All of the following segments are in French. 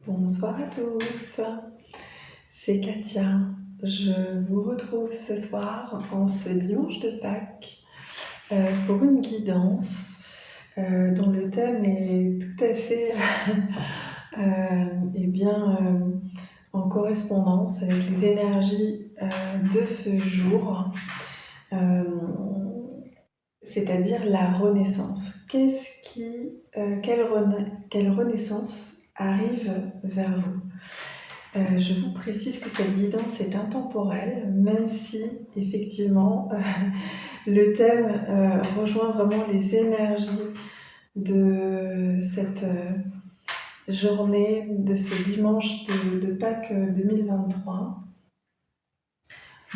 Bonsoir à tous, c'est Katia. Je vous retrouve ce soir, en ce dimanche de Pâques, pour une guidance dont le thème est tout à fait en correspondance avec les énergies de ce jour, c'est-à-dire la renaissance. Quelle renaissance arrive vers vous? Je vous précise que cette guidance est intemporelle, même si effectivement le thème rejoint vraiment les énergies de cette journée, de ce dimanche de Pâques 2023.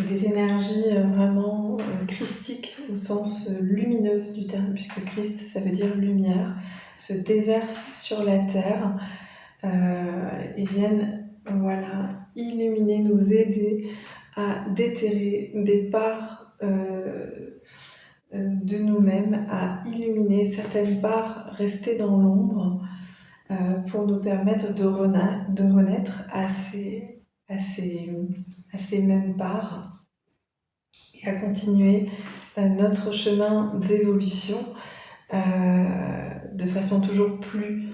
Des énergies vraiment christiques au sens lumineuse du terme, puisque Christ, ça veut dire lumière, se déverse sur la terre et viennent illuminer, nous aider à déterrer des parts de nous-mêmes, à illuminer certaines parts restées dans l'ombre pour nous permettre de renaître à ces mêmes parts et à continuer notre chemin d'évolution de façon toujours plus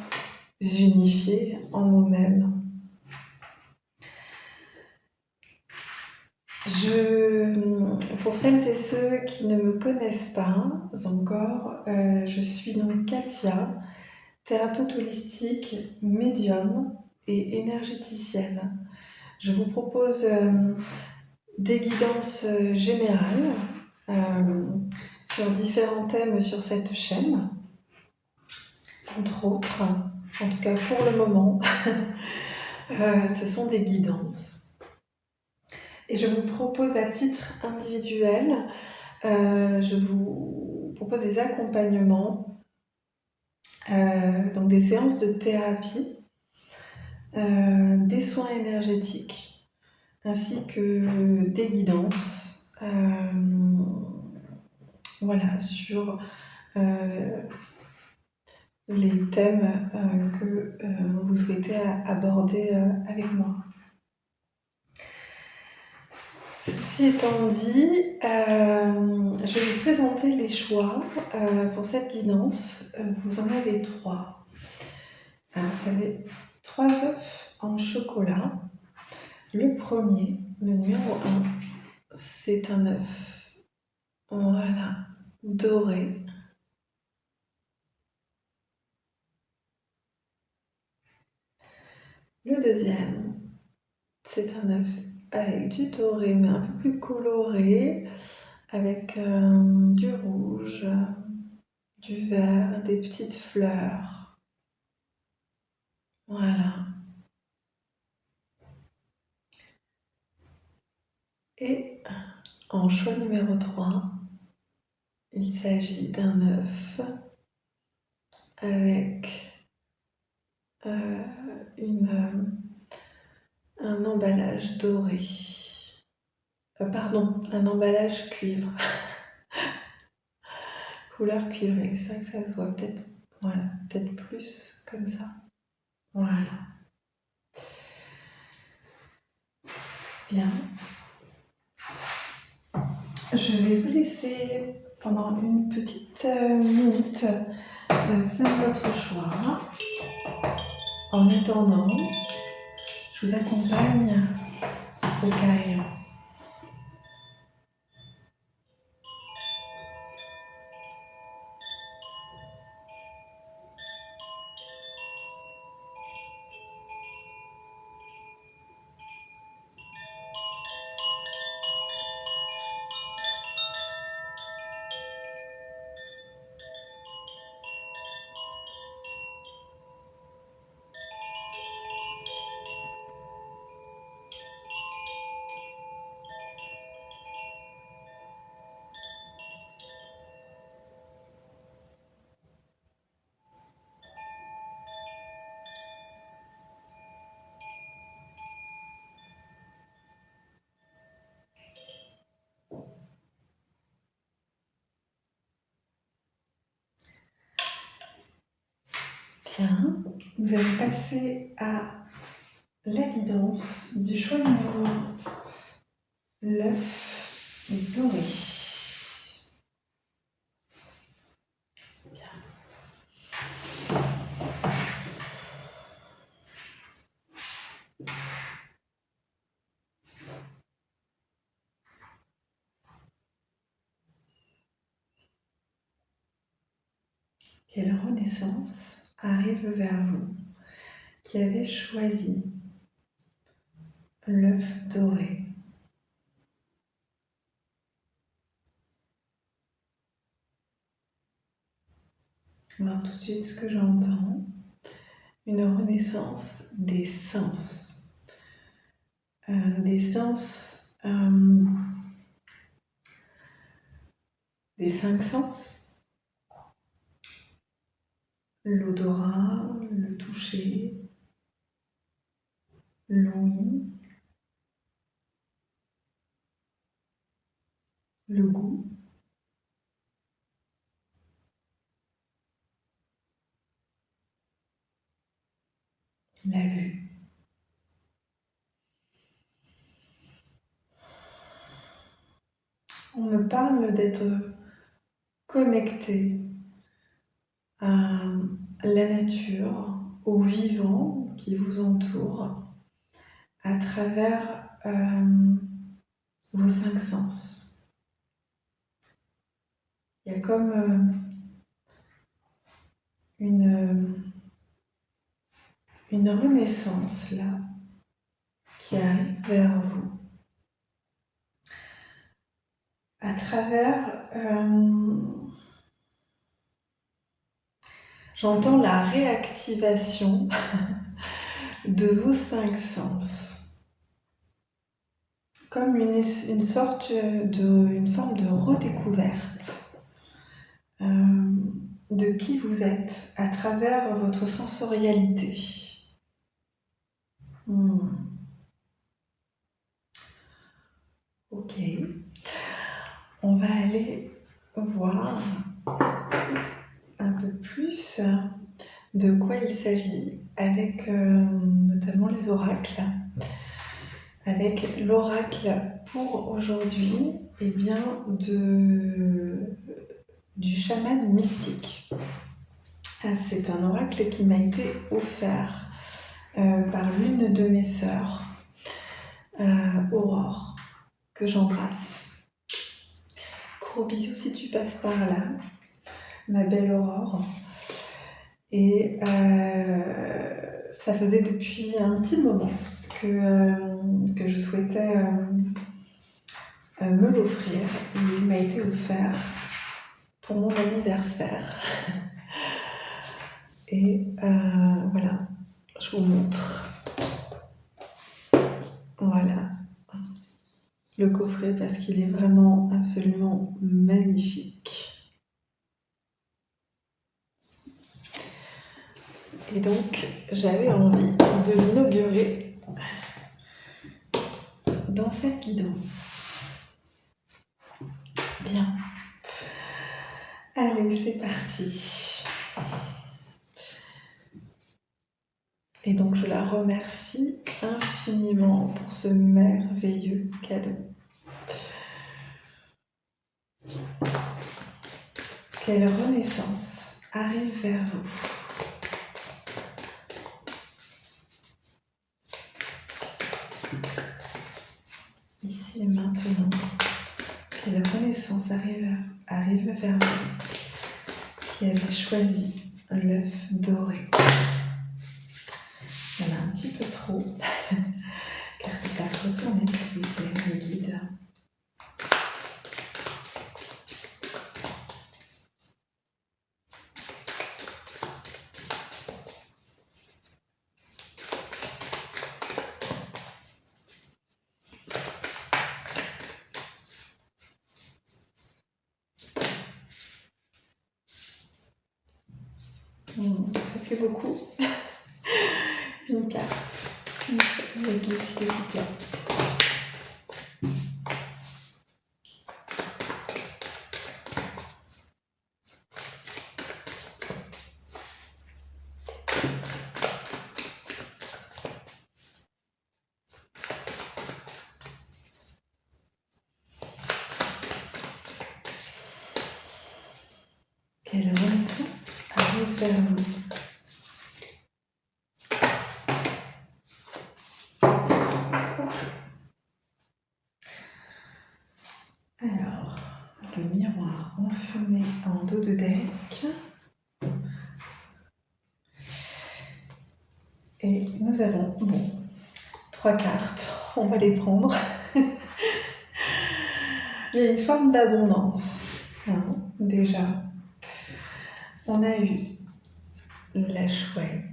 unifiée en nous-mêmes. Pour celles et ceux qui ne me connaissent pas encore, je suis donc Katia, thérapeute holistique, médium et énergéticienne. Je vous propose des guidances générales sur différents thèmes sur cette chaîne, entre autres, en tout cas pour le moment, ce sont des guidances. Et je vous propose à titre individuel, je vous propose des accompagnements, donc des séances de thérapie, des soins énergétiques, ainsi que des guidances, sur les thèmes que vous souhaitez aborder avec moi. Ceci étant dit, je vais vous présenter les choix pour cette guidance. Vous en avez 3. Vous avez 3 œufs en chocolat. Le premier, le numéro 1, c'est un œuf doré. Le deuxième, c'est un œuf avec du doré, mais un peu plus coloré, avec du rouge, du vert, des petites fleurs. Voilà. Et en choix numéro 3, il s'agit d'un œuf avec un emballage doré. Un emballage cuivre. Couleur cuivrée, c'est vrai que ça se voit peut-être, peut-être plus comme ça. Voilà. Bien. Je vais vous laisser pendant une petite minute faire votre choix. En attendant, je vous accompagne au carillon. Bien, vous allez passer à la guidance du choix numéro 1, l'œuf doré. Bien. Quelle renaissance arrive vers vous qui avez choisi l'œuf doré? On va voir tout de suite ce que j'entends. Une renaissance des sens. Des sens, des 5 sens. L'odorat, le toucher, l'ouïe, le goût, la vue. On me parle d'être connecté à la nature, au vivant qui vous entoure, à travers vos 5 sens. Il y a comme une renaissance là qui arrive vers vous. À travers, j'entends la réactivation de vos 5 sens, comme une forme de redécouverte de qui vous êtes à travers votre sensorialité. Ok, on va aller voir un peu plus de quoi il s'agit avec notamment les oracles. Avec l'oracle pour aujourd'hui, eh bien du chaman mystique. C'est un oracle qui m'a été offert par l'une de mes sœurs, Aurore, que j'embrasse. Gros bisous si tu passes par là, ma belle Aurore. Et ça faisait depuis un petit moment que je souhaitais me l'offrir. Et il m'a été offert pour mon anniversaire. Et voilà, je vous montre. Voilà, le coffret parce qu'il est vraiment absolument magnifique. Et donc, j'avais envie de l'inaugurer dans cette guidance. Bien. Allez, c'est parti. Et donc, je la remercie infiniment pour ce merveilleux cadeau. Quelle renaissance arrive vers vous. Ici et maintenant, quelle renaissance arrive vers vous qui avez choisi l'œuf doré. Il y en a un petit peu trop. Carte passe, retournez s'il vous plaît, mes guides. Ça fait beaucoup. Une carte. Mes guides, s'il vous plaît. quelle renaissance allez faire vous? Alors, le miroir enfumé en dos de deck. Et nous avons, bon, 3 cartes, on va les prendre. Il y a une forme d'abondance, hein, déjà. On a eu la chouette,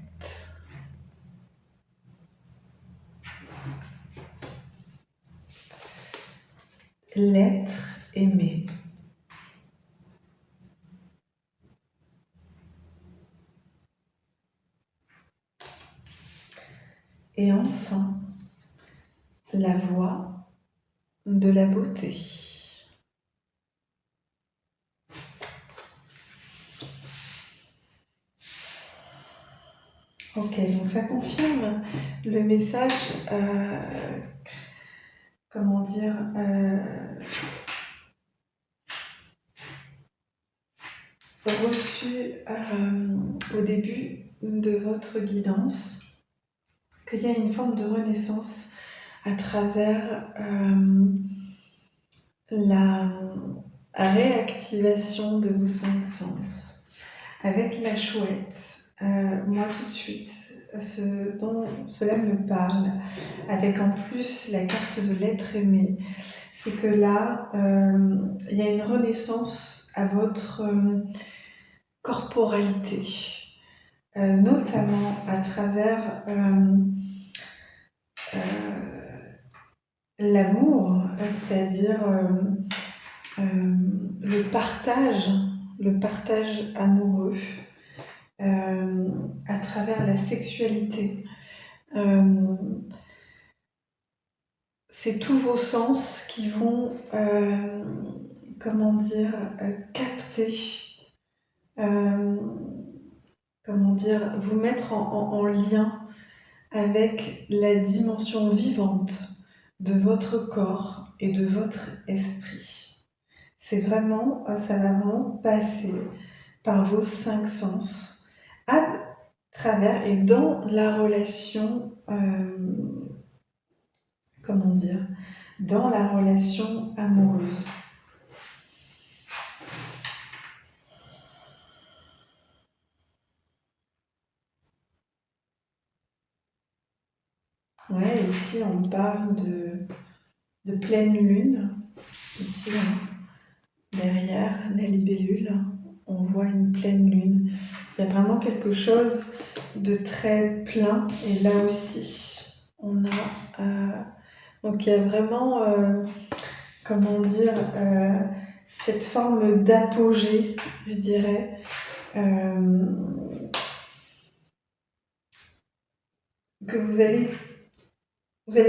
l'être aimé, et enfin la voix de la beauté. Ok, donc ça confirme le message, comment dire, reçu au début de votre guidance, qu'il y a une forme de renaissance à travers la réactivation de vos 5 sens. Avec la chouette, moi tout de suite, ce dont cela me parle, avec en plus la carte de l'être aimé, c'est que là, il y a une renaissance à votre corporalité, notamment à travers l'amour, c'est-à-dire le partage amoureux à travers la sexualité. C'est tous vos sens qui vont, capter, vous mettre en lien avec la dimension vivante de votre corps et de votre esprit. Ça va vraiment passer par vos 5 sens à travers et dans la relation, dans la relation amoureuse. Ouais, ici on parle de pleine lune. Ici, derrière la libellule, on voit une pleine lune. Il y a vraiment quelque chose de très plein. Et là aussi, on a... donc il y a vraiment, cette forme d'apogée, je dirais. Que vous allez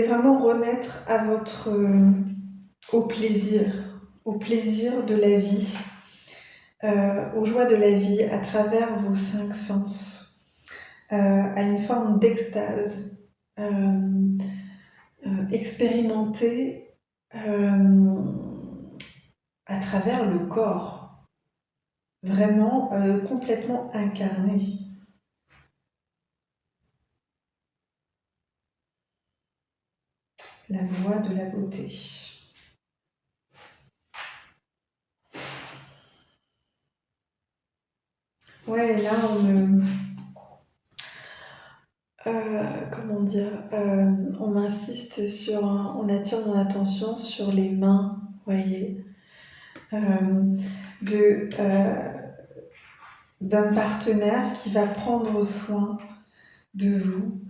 vraiment renaître à au plaisir de la vie, aux joies de la vie à travers vos 5 sens, à une forme d'extase, expérimentée à travers le corps, vraiment complètement incarné. La voie de la beauté. Ouais, là on m'insiste on attire mon attention sur les mains, voyez, d'un partenaire qui va prendre soin de vous,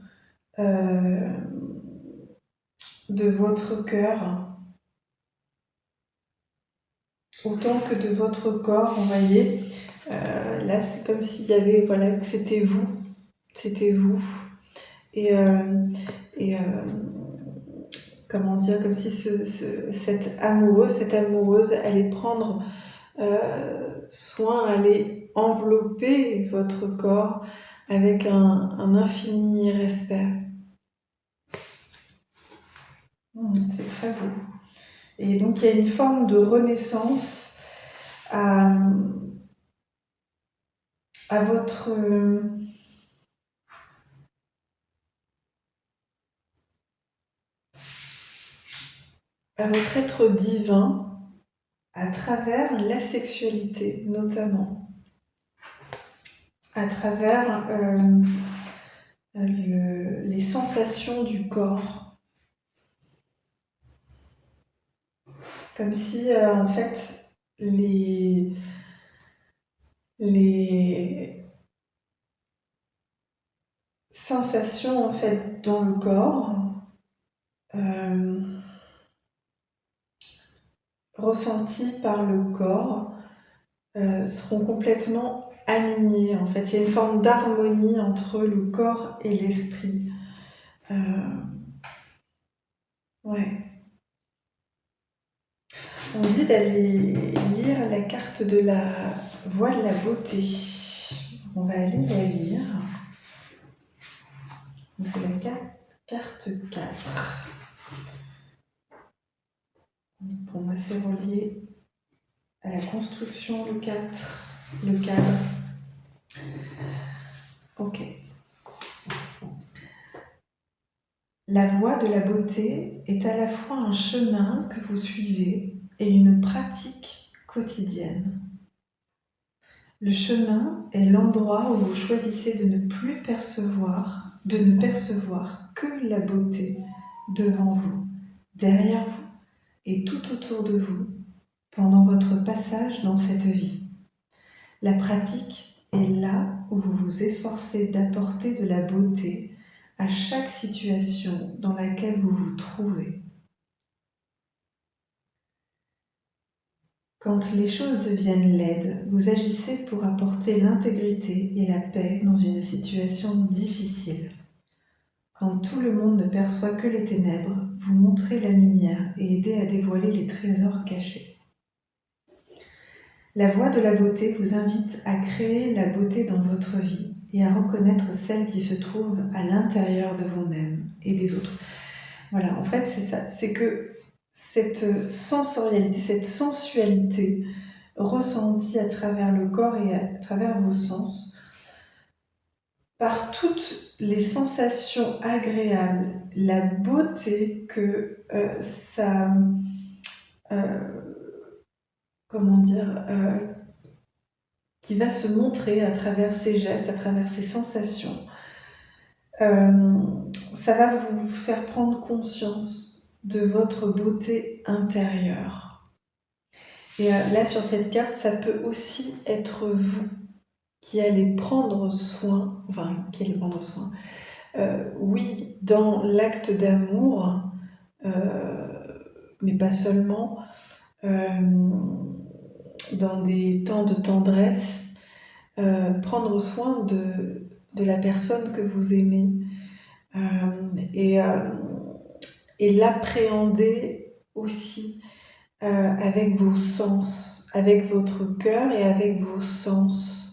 de votre cœur, autant que de votre corps, vous voyez. Là, c'est comme s'il y avait, que c'était vous. Et comme si cette amoureuse allait prendre soin, allait envelopper votre corps avec un infini respect. C'est très beau. Et donc il y a une forme de renaissance à votre être divin à travers la sexualité, notamment, à travers les sensations du corps, comme si en fait les sensations en fait dans le corps euh, ressenties par le corps seront complètement alignées. En fait, il y a une forme d'harmonie entre le corps et l'esprit. Ouais. On dit d'aller lire la carte de la voie de la beauté. On va aller la lire. C'est la carte 4. Pour moi, c'est relié à la construction, le 4, le cadre. Ok. La voie de la beauté est à la fois un chemin que vous suivez et une pratique quotidienne. Le chemin est l'endroit où vous choisissez de ne percevoir que la beauté devant vous, derrière vous et tout autour de vous pendant votre passage dans cette vie. La pratique est là où vous vous efforcez d'apporter de la beauté à chaque situation dans laquelle vous vous trouvez. Quand les choses deviennent laides, vous agissez pour apporter l'intégrité et la paix dans une situation difficile. Quand tout le monde ne perçoit que les ténèbres, vous montrez la lumière et aidez à dévoiler les trésors cachés. La voie de la beauté vous invite à créer la beauté dans votre vie et à reconnaître celle qui se trouve à l'intérieur de vous-même et des autres. Voilà, en fait, c'est ça. C'est que cette sensorialité, cette sensualité ressentie à travers le corps et à travers vos sens, par toutes les sensations agréables, la beauté que ça... comment dire qui va se montrer à travers ses gestes, à travers ses sensations. Ça va vous faire prendre conscience de votre beauté intérieure. Et là, sur cette carte, ça peut aussi être vous qui allez prendre soin, oui, dans l'acte d'amour, mais pas seulement, dans des temps de tendresse, prendre soin de la personne que vous aimez et l'appréhender aussi avec vos sens, avec votre cœur et avec vos sens.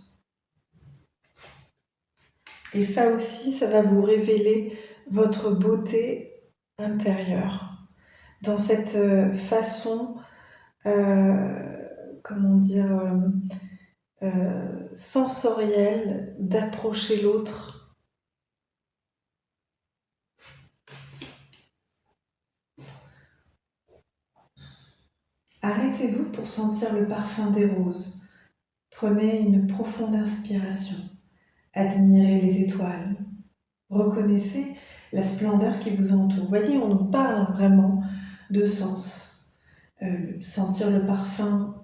Et ça aussi, ça va vous révéler votre beauté intérieure. Dans cette façon, sensorielle d'approcher l'autre. Arrêtez-vous pour sentir le parfum des roses. Prenez une profonde inspiration. Admirez les étoiles. Reconnaissez la splendeur qui vous entoure. Vous voyez, on nous parle vraiment de sens. Sentir le parfum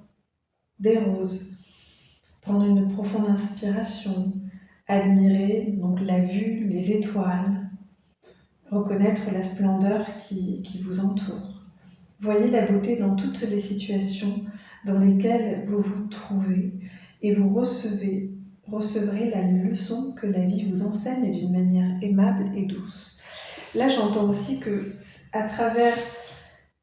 des roses. Prendre une profonde inspiration. Admirer donc la vue, les étoiles. Reconnaître la splendeur qui vous entoure. Voyez la beauté dans toutes les situations dans lesquelles vous vous trouvez et vous recevrez la leçon que la vie vous enseigne d'une manière aimable et douce. Là, j'entends aussi que à travers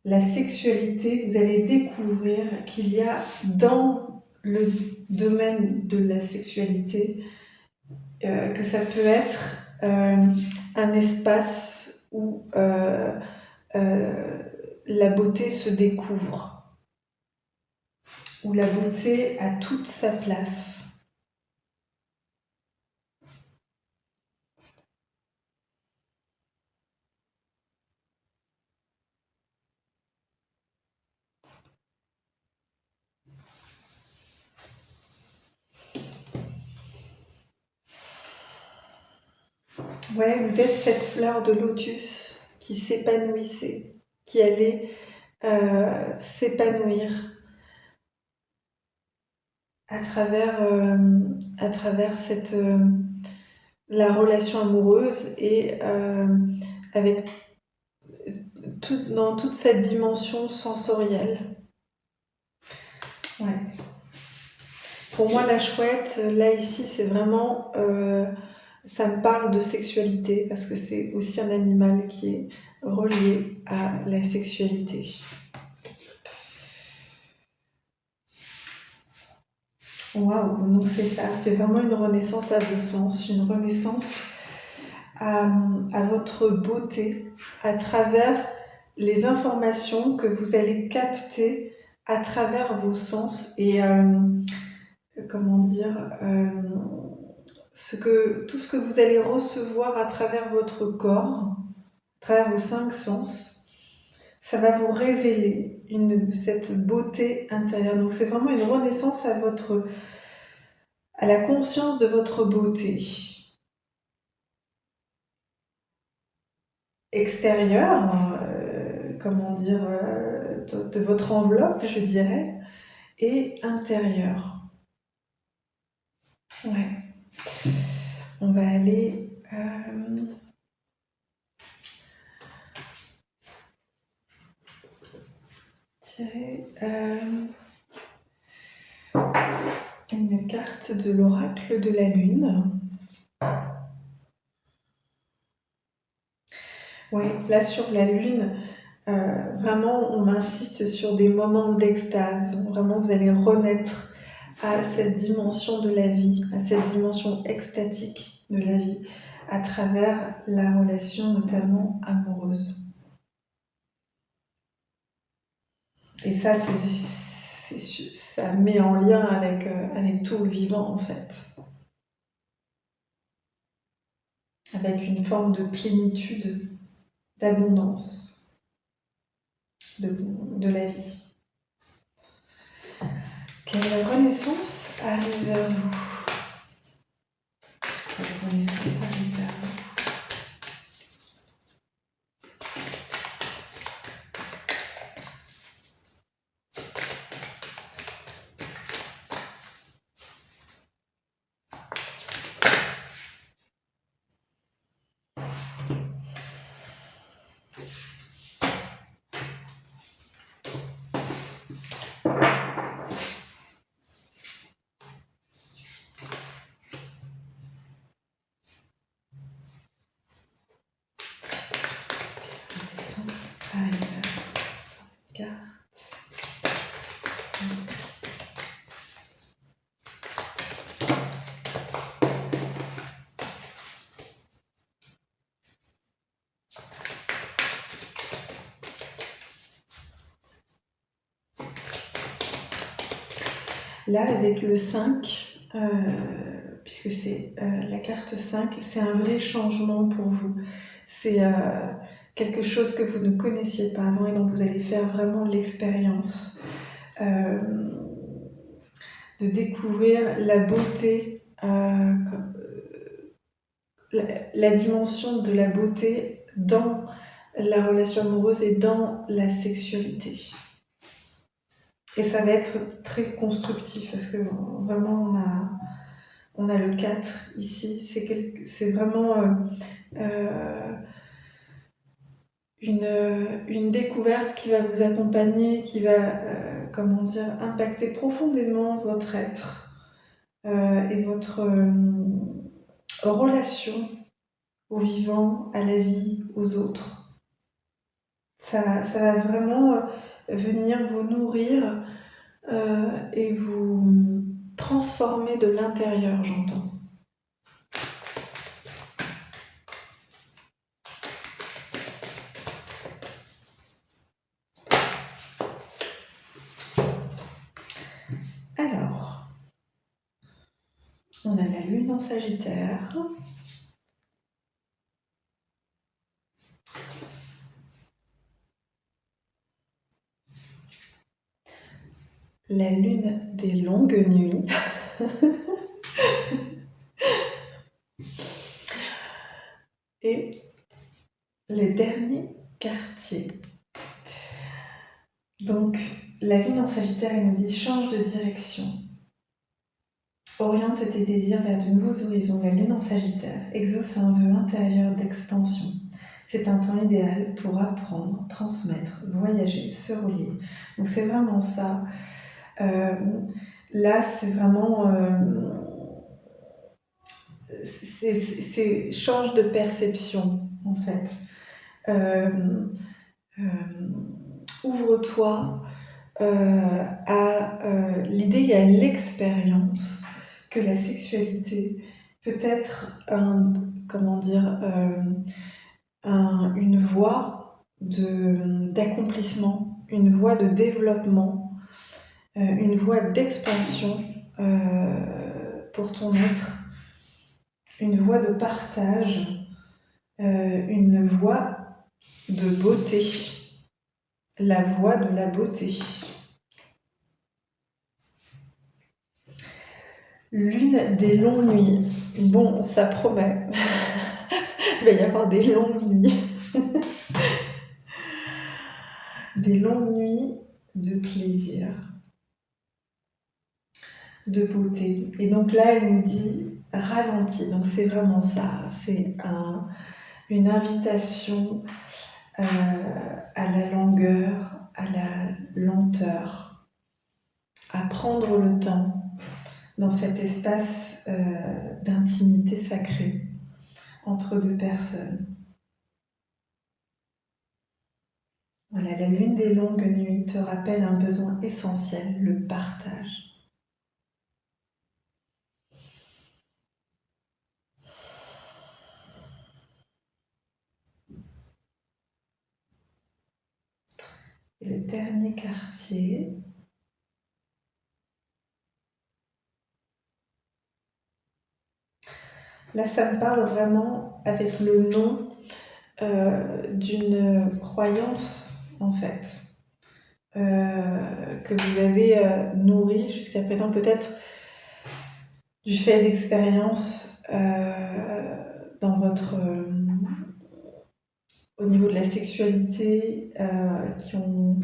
la sexualité, vous allez découvrir qu'il y a dans le domaine de la sexualité que ça peut être un espace où la beauté se découvre, où la beauté a toute sa place. Ouais, vous êtes cette fleur de lotus qui s'épanouissait, qui allait s'épanouir à travers la relation amoureuse et avec dans toute cette dimension sensorielle. Ouais. Pour moi, la chouette, là, ici, c'est vraiment... ça me parle de sexualité, parce que c'est aussi un animal qui est relié à la sexualité. Waouh, donc c'est ça, c'est vraiment une renaissance à vos sens, une renaissance à votre beauté à travers les informations que vous allez capter à travers vos sens et comment dire tout ce que vous allez recevoir à travers votre corps, à travers vos 5 sens, ça va vous révéler cette beauté intérieure. Donc c'est vraiment une renaissance à la conscience de votre beauté extérieure, comment dire, de votre enveloppe, je dirais, et intérieure. Ouais. On va aller tirer une carte de l'oracle de la lune. Oui, là sur la lune, vraiment on insiste sur des moments d'extase. Vraiment vous allez renaître à cette dimension de la vie, à cette dimension extatique de la vie, à travers la relation notamment amoureuse. Et ça, ça met en lien avec tout le vivant en fait, avec une forme de plénitude, d'abondance de la vie. Quelle renaissance arrive vers vous? Quelle renaissance arrive vers vous? Là, avec le 5, puisque c'est la carte 5, c'est un vrai changement pour vous. C'est quelque chose que vous ne connaissiez pas avant et dont vous allez faire vraiment l'expérience de découvrir la beauté, la dimension de la beauté dans la relation amoureuse et dans la sexualité. Et ça va être très constructif parce que vraiment on a le 4 ici. C'est vraiment une découverte qui va vous accompagner, qui va impacter profondément votre être et votre relation au vivant, à la vie, aux autres. Ça va vraiment venir vous nourrir et vous transformer de l'intérieur, j'entends. Alors, on a la lune en Sagittaire. La lune des longues nuits. le dernier quartier. Donc, la lune en Sagittaire, elle nous dit change de direction. Oriente tes désirs vers de nouveaux horizons. La lune en Sagittaire exauce un vœu intérieur d'expansion. C'est un temps idéal pour apprendre, transmettre, voyager, se relier. Donc c'est vraiment ça. Là, c'est vraiment... c'est change de perception, en fait. Ouvre-toi à l'idée et à l'expérience que la sexualité peut être une voie d'accomplissement, une voie de développement, une voie d'expansion pour ton être, une voie de partage, une voie de beauté, la voie de la beauté. Lune des longues nuits. Bon, ça promet. Il va y avoir des longues nuits. Des longues nuits de plaisir, de beauté. Et donc là, elle nous dit ralentis. Donc c'est vraiment ça. C'est une invitation à la longueur, à la lenteur, à prendre le temps dans cet espace d'intimité sacrée entre deux personnes. Voilà, la lune des longues nuits te rappelle un besoin essentiel, le partage. Et le dernier quartier, là ça me parle vraiment avec le nom d'une croyance en fait que vous avez nourrie jusqu'à présent, peut-être du fait d'expériences dans votre au niveau de la sexualité qui ont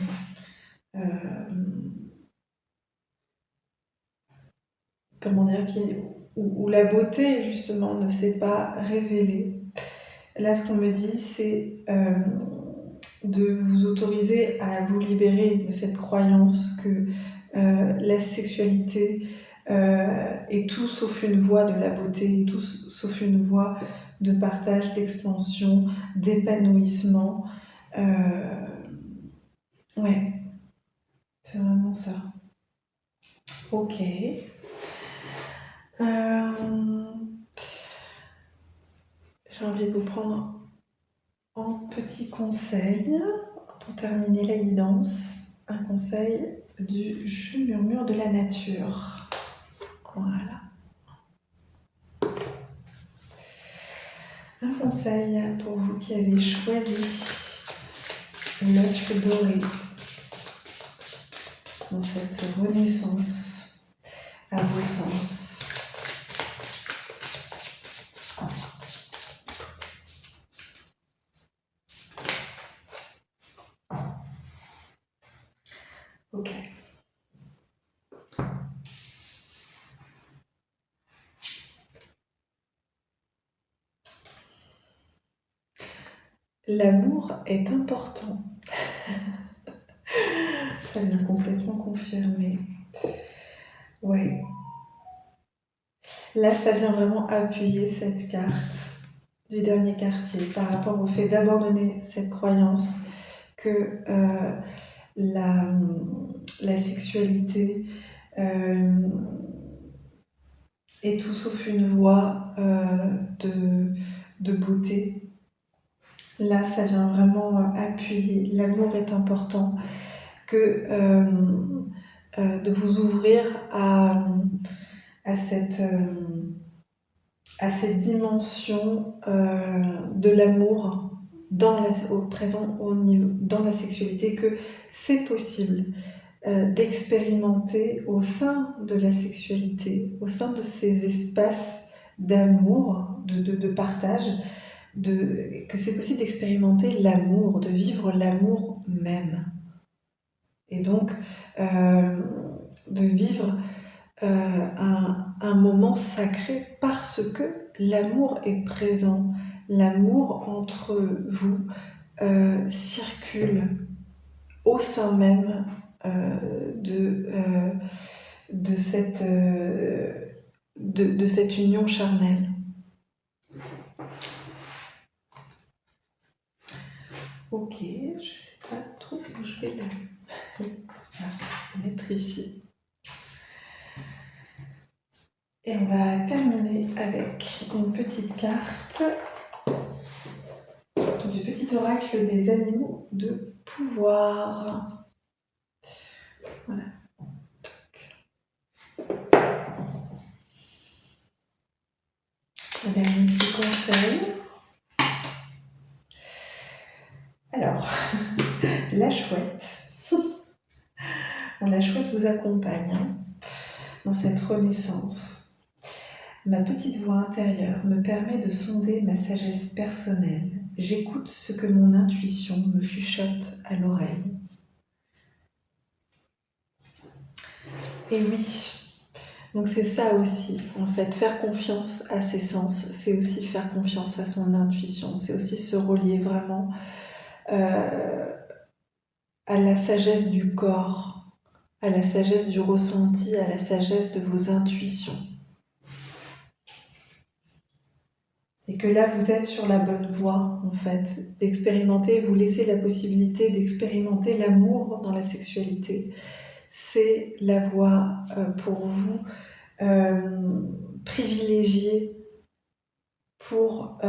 comment dire, où la beauté justement ne s'est pas révélée. Là, ce qu'on me dit, c'est de vous autoriser à vous libérer de cette croyance que la sexualité est tout sauf une voie de la beauté, tout sauf une voie de partage, d'expansion, d'épanouissement. Ouais, c'est vraiment ça. Ok. J'ai envie de vous prendre en petit conseil pour terminer la guidance. Un conseil du jeu murmure de la nature. Voilà. Un conseil pour vous qui avez choisi l'œuf doré dans cette renaissance à vos sens. Ok. L'amour est important. Ça vient complètement confirmer. Ouais. Là, ça vient vraiment appuyer cette carte du dernier quartier par rapport au fait d'abandonner cette croyance que la sexualité est tout sauf une voie de beauté. Là, ça vient vraiment appuyer. L'amour est important, que de vous ouvrir à cette dimension de l'amour au présent, dans la sexualité, que c'est possible d'expérimenter au sein de la sexualité, au sein de ces espaces d'amour, de partage, que c'est possible d'expérimenter l'amour, de vivre l'amour même. Et donc, de vivre un moment sacré parce que l'amour est présent. L'amour entre vous circule au sein même de cette union charnelle. Ok, je sais pas trop où je vais la mettre ici. Et on va terminer avec une petite carte du petit oracle des animaux de pouvoir. Voilà. Un dernier petit conseil. Alors, la chouette. La chouette vous accompagne dans cette renaissance. Ma petite voix intérieure me permet de sonder ma sagesse personnelle. J'écoute ce que mon intuition me chuchote à l'oreille. Et oui, donc c'est ça aussi, en fait, faire confiance à ses sens, c'est aussi faire confiance à son intuition, c'est aussi se relier vraiment à la sagesse du corps, à la sagesse du ressenti, à la sagesse de vos intuitions. Et que là, vous êtes sur la bonne voie, en fait, d'expérimenter, vous laissez la possibilité d'expérimenter l'amour dans la sexualité. C'est la voie pour vous privilégiée pour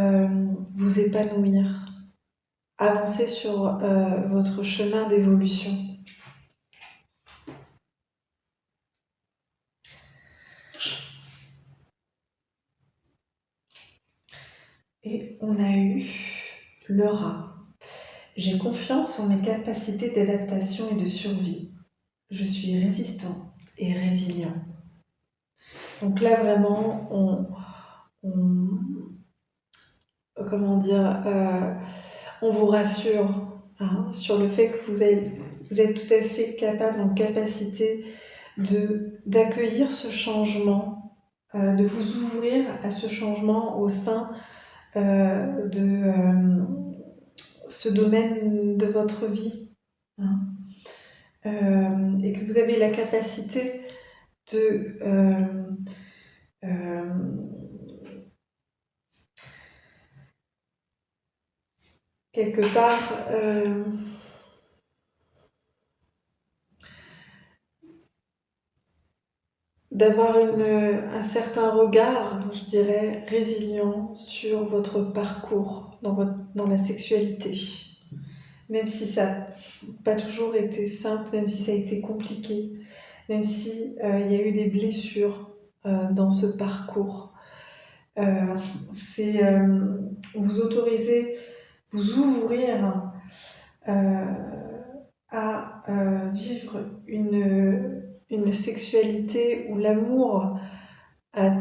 vous épanouir, avancer sur votre chemin d'évolution. Et on a eu le rat. J'ai confiance en mes capacités d'adaptation et de survie. Je suis résistant et résilient. Donc là, vraiment, on vous rassure sur le fait que vous êtes tout à fait capable, en capacité d'accueillir ce changement, de vous ouvrir à ce changement au sein de ce domaine de votre vie. Et que vous avez la capacité de quelque part d'avoir un certain regard, je dirais, résilient sur votre parcours dans la sexualité. Même si ça n'a pas toujours été simple, même si ça a été compliqué, même si il y a eu des blessures dans ce parcours. C'est vous autoriser, vous ouvrir à vivre une sexualité où l'amour a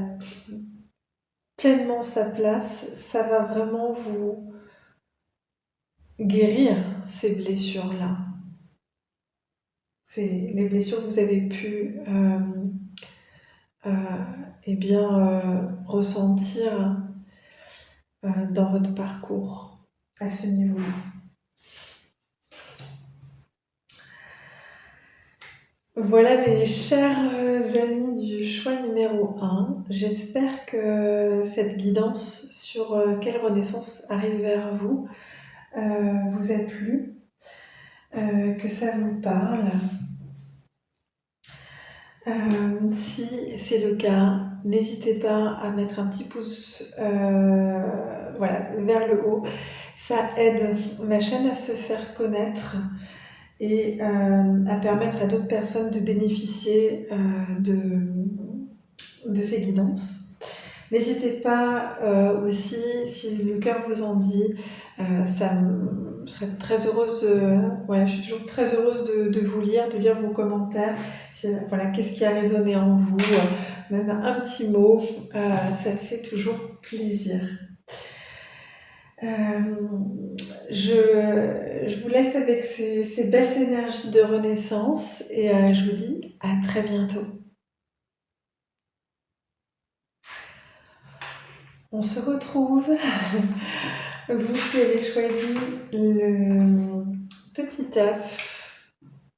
pleinement sa place, ça va vraiment vous guérir ces blessures-là. C'est les blessures que vous avez pu ressentir dans votre parcours à ce niveau-là. Voilà mes chers amis du choix numéro 1. J'espère que cette guidance sur quelle renaissance arrive vers vous vous a plu, que ça vous parle. Si c'est le cas, n'hésitez pas à mettre un petit pouce vers le haut. Ça aide ma chaîne à se faire connaître et à permettre à d'autres personnes de bénéficier de ces guidances. N'hésitez pas aussi, si le cœur vous en dit, je serais très heureuse je suis toujours très heureuse de vous lire, de lire vos commentaires. Qu'est-ce qui a résonné en vous, même un petit mot, ça fait toujours plaisir. Je vous laisse avec ces belles énergies de renaissance et je vous dis à très bientôt. On se retrouve. Vous qui avez choisi le petit œuf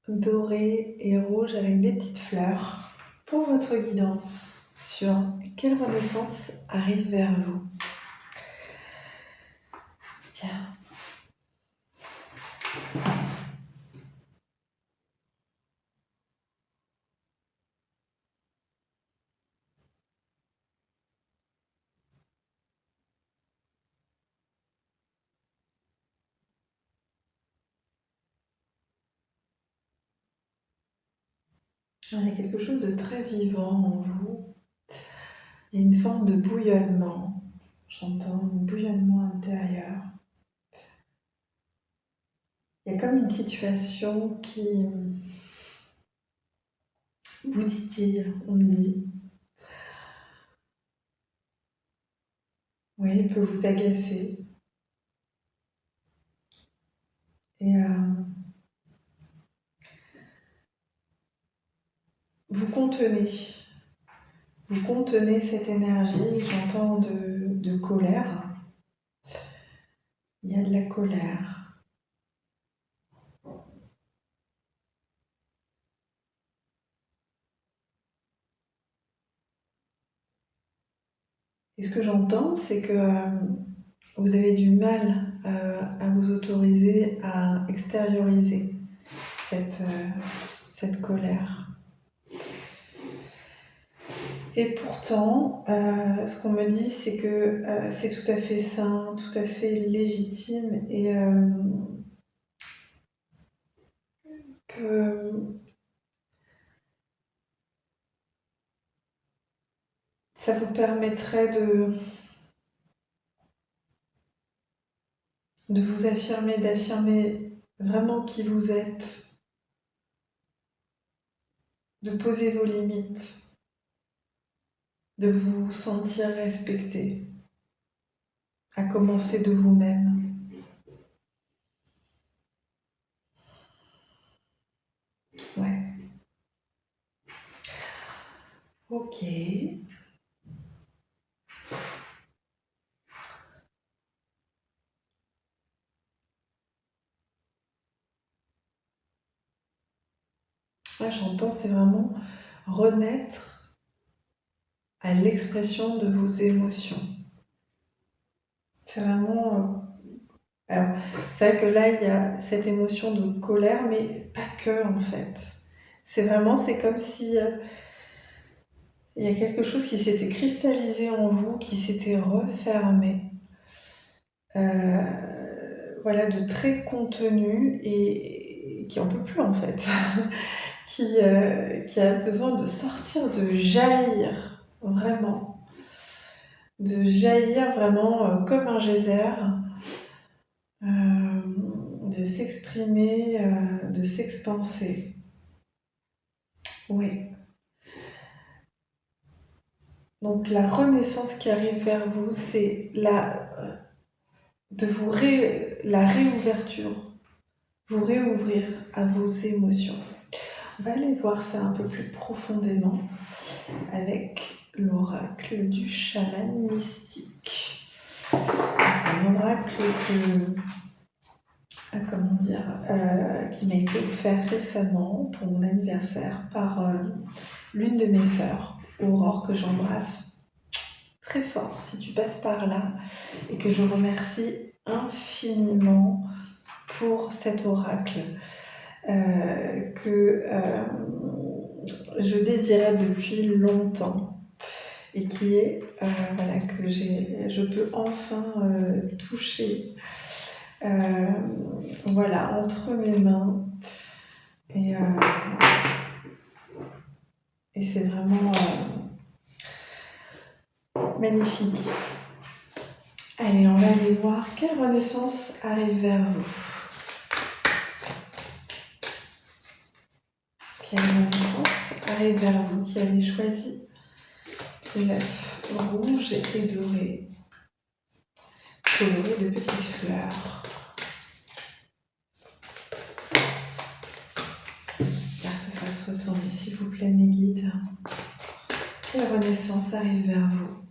doré et rouge avec des petites fleurs pour votre guidance sur quelle renaissance arrive vers vous. Bien. Il y a quelque chose de très vivant en vous. Il y a une forme de bouillonnement. J'entends un bouillonnement intérieur. Il y a comme une situation qui vous titille, on me dit. Oui, il peut vous agacer. Et vous contenez. Vous contenez cette énergie, j'entends de colère. Il y a de la colère. Et ce que j'entends, c'est que vous avez du mal à vous autoriser à extérioriser cette colère. Et pourtant, ce qu'on me dit, c'est que c'est tout à fait sain, tout à fait légitime et que ça vous permettrait de vous affirmer, d'affirmer vraiment qui vous êtes, de poser vos limites, de vous sentir respecté, à commencer de vous-même. Ouais. Ok. Là, j'entends, c'est vraiment renaître à l'expression de vos émotions. C'est vraiment... alors, c'est vrai que là, il y a cette émotion de colère, mais pas que, en fait. C'est vraiment, c'est comme si il y a quelque chose qui s'était cristallisé en vous, qui s'était refermé. Voilà, de très contenu et qui en peut plus, en fait. qui a besoin de sortir, de jaillir, vraiment. De jaillir vraiment comme un geyser. De s'exprimer, de s'expanser. Oui. Donc la renaissance qui arrive vers vous, c'est la réouverture, vous réouvrir à vos émotions. On va aller voir ça un peu plus profondément avec l'oracle du chaman mystique. C'est un oracle qui m'a été offert récemment pour mon anniversaire par l'une de mes sœurs, Aurore, que j'embrasse très fort si tu passes par là, et que je remercie infiniment pour cet oracle que je désirais depuis longtemps et qui est que je peux enfin toucher entre mes mains et c'est vraiment magnifique. Allez, on va aller voir quelle renaissance arrive vers vous. Quelle renaissance arrive vers vous qui avez choisi l'œuf rouge et doré colorées de petites fleurs. Carte face retournée, s'il vous plaît, mes guides. Que la renaissance arrive vers vous.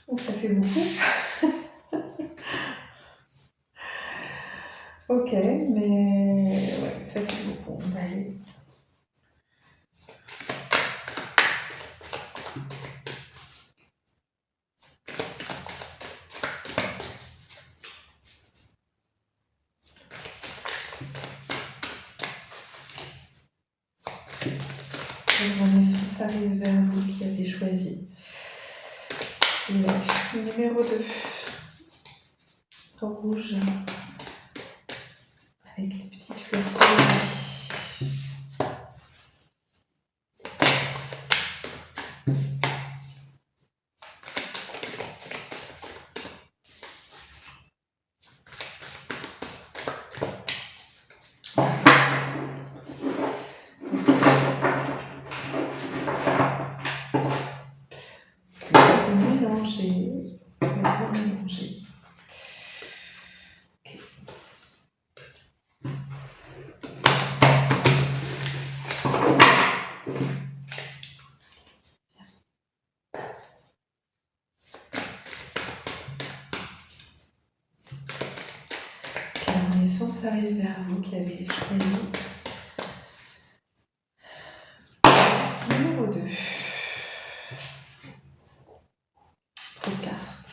Oh, ça fait beaucoup. Ok, mais ouais, ça fait beaucoup. On va aller. La renaissance arrive vers vous qui avez choisi le numéro 2, rouge, avec les petites fleurs colorées. Mélanger, mélanger. La renaissance arrive vers vous qui avez choisi numéro 2. Trop de cartes.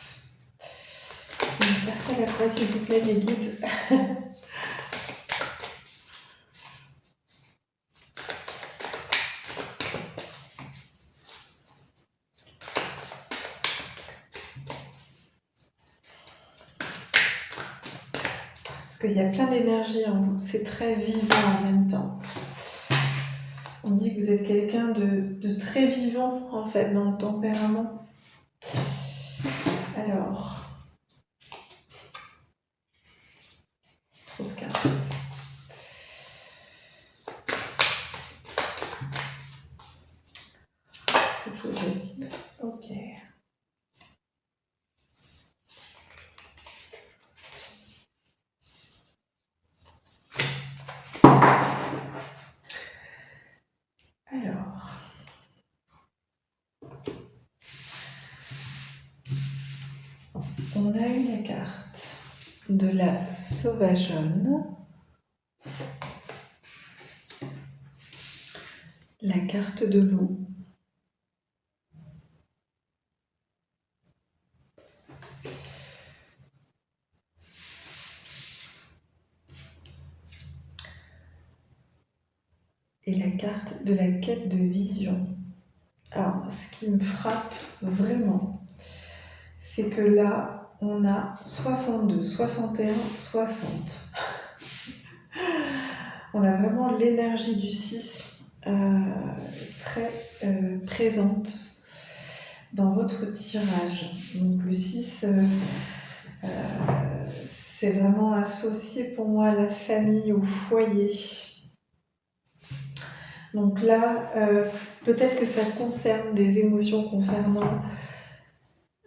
Une carte à la fois, s'il vous plaît, les guides. Parce qu'il y a plein d'énergie en vous, c'est très vivant en même temps. On dit que vous êtes quelqu'un de très vivant en fait dans le tempérament. Alors, trop de cartes. Quelque chose de type. Ok. Alors, on a eu la carte de la sauvageonne, la carte de loup, et la carte de la quête de vision. Alors, ce qui me frappe vraiment, c'est que là, on a 62, 61, 60. On a vraiment l'énergie du 6 très présente dans votre tirage. Donc le 6, c'est vraiment associé pour moi à la famille, au foyer. Donc là, peut-être que ça concerne des émotions concernant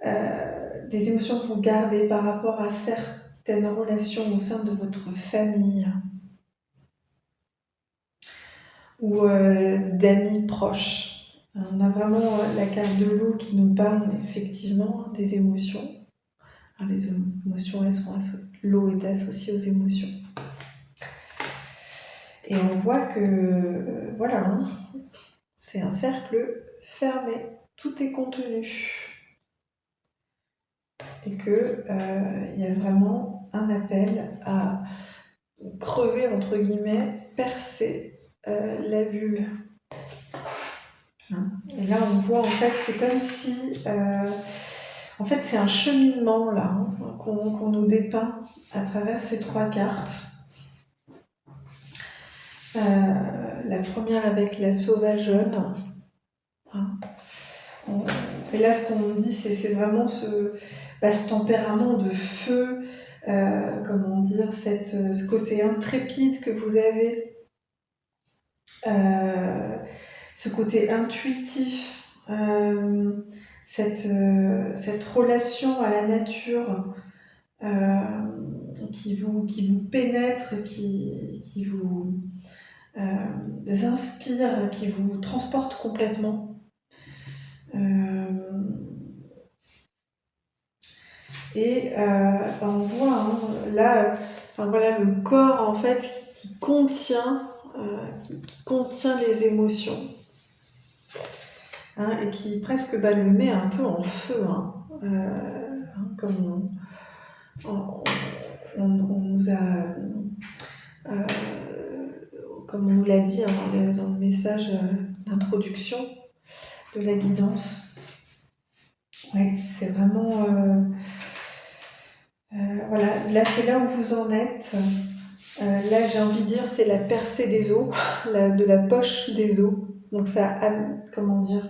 des émotions que vous gardez par rapport à certaines relations au sein de votre famille ou d'amis proches. On a vraiment la carte de l'eau qui nous parle effectivement des émotions. Alors, les émotions, l'eau est associée aux émotions. Et on voit que, voilà, hein, c'est un cercle fermé, tout est contenu. Et qu'il y a vraiment un appel à crever, entre guillemets, percer la bulle. Hein. Et là, on voit, en fait, c'est comme si... en fait, c'est un cheminement, là, hein, qu'on nous dépeint à travers ces 3 cartes. La première avec la sauvageonne. Hein. Et là, ce qu'on dit, c'est vraiment ce tempérament de feu, comment dire, ce côté intrépide que vous avez. euh, ce côté intuitif, cette relation à la nature euh, qui vous pénètre, qui vous inspire, qui vous transporte complètement. On voit là, voilà, le corps en fait qui contient les émotions, et qui presque le met un peu en feu, comme on nous a, euh, comme on nous l'a dit dans le message d'introduction de la guidance. Ouais, c'est vraiment voilà, là c'est là où vous en êtes. Là j'ai envie de dire c'est la percée des os, de la poche des os. Donc ça, comment dire,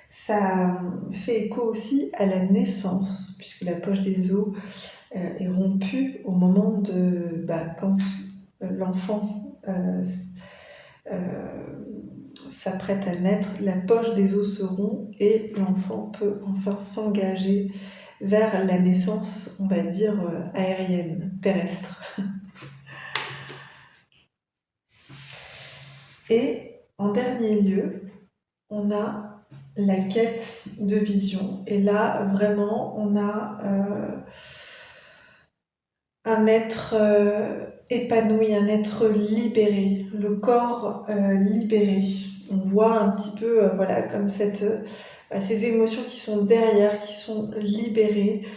ça fait écho aussi à la naissance, puisque la poche des os est rompue au moment de quand l'enfant s'apprête à naître, la poche des os se rompt et l'enfant peut enfin s'engager vers la naissance, on va dire, aérienne, terrestre. Et en dernier lieu, on a la quête de vision. Et là, vraiment, on a un être épanoui, un être libéré, le corps libéré. On voit un petit peu, voilà, comme ces émotions qui sont derrière, qui sont libérées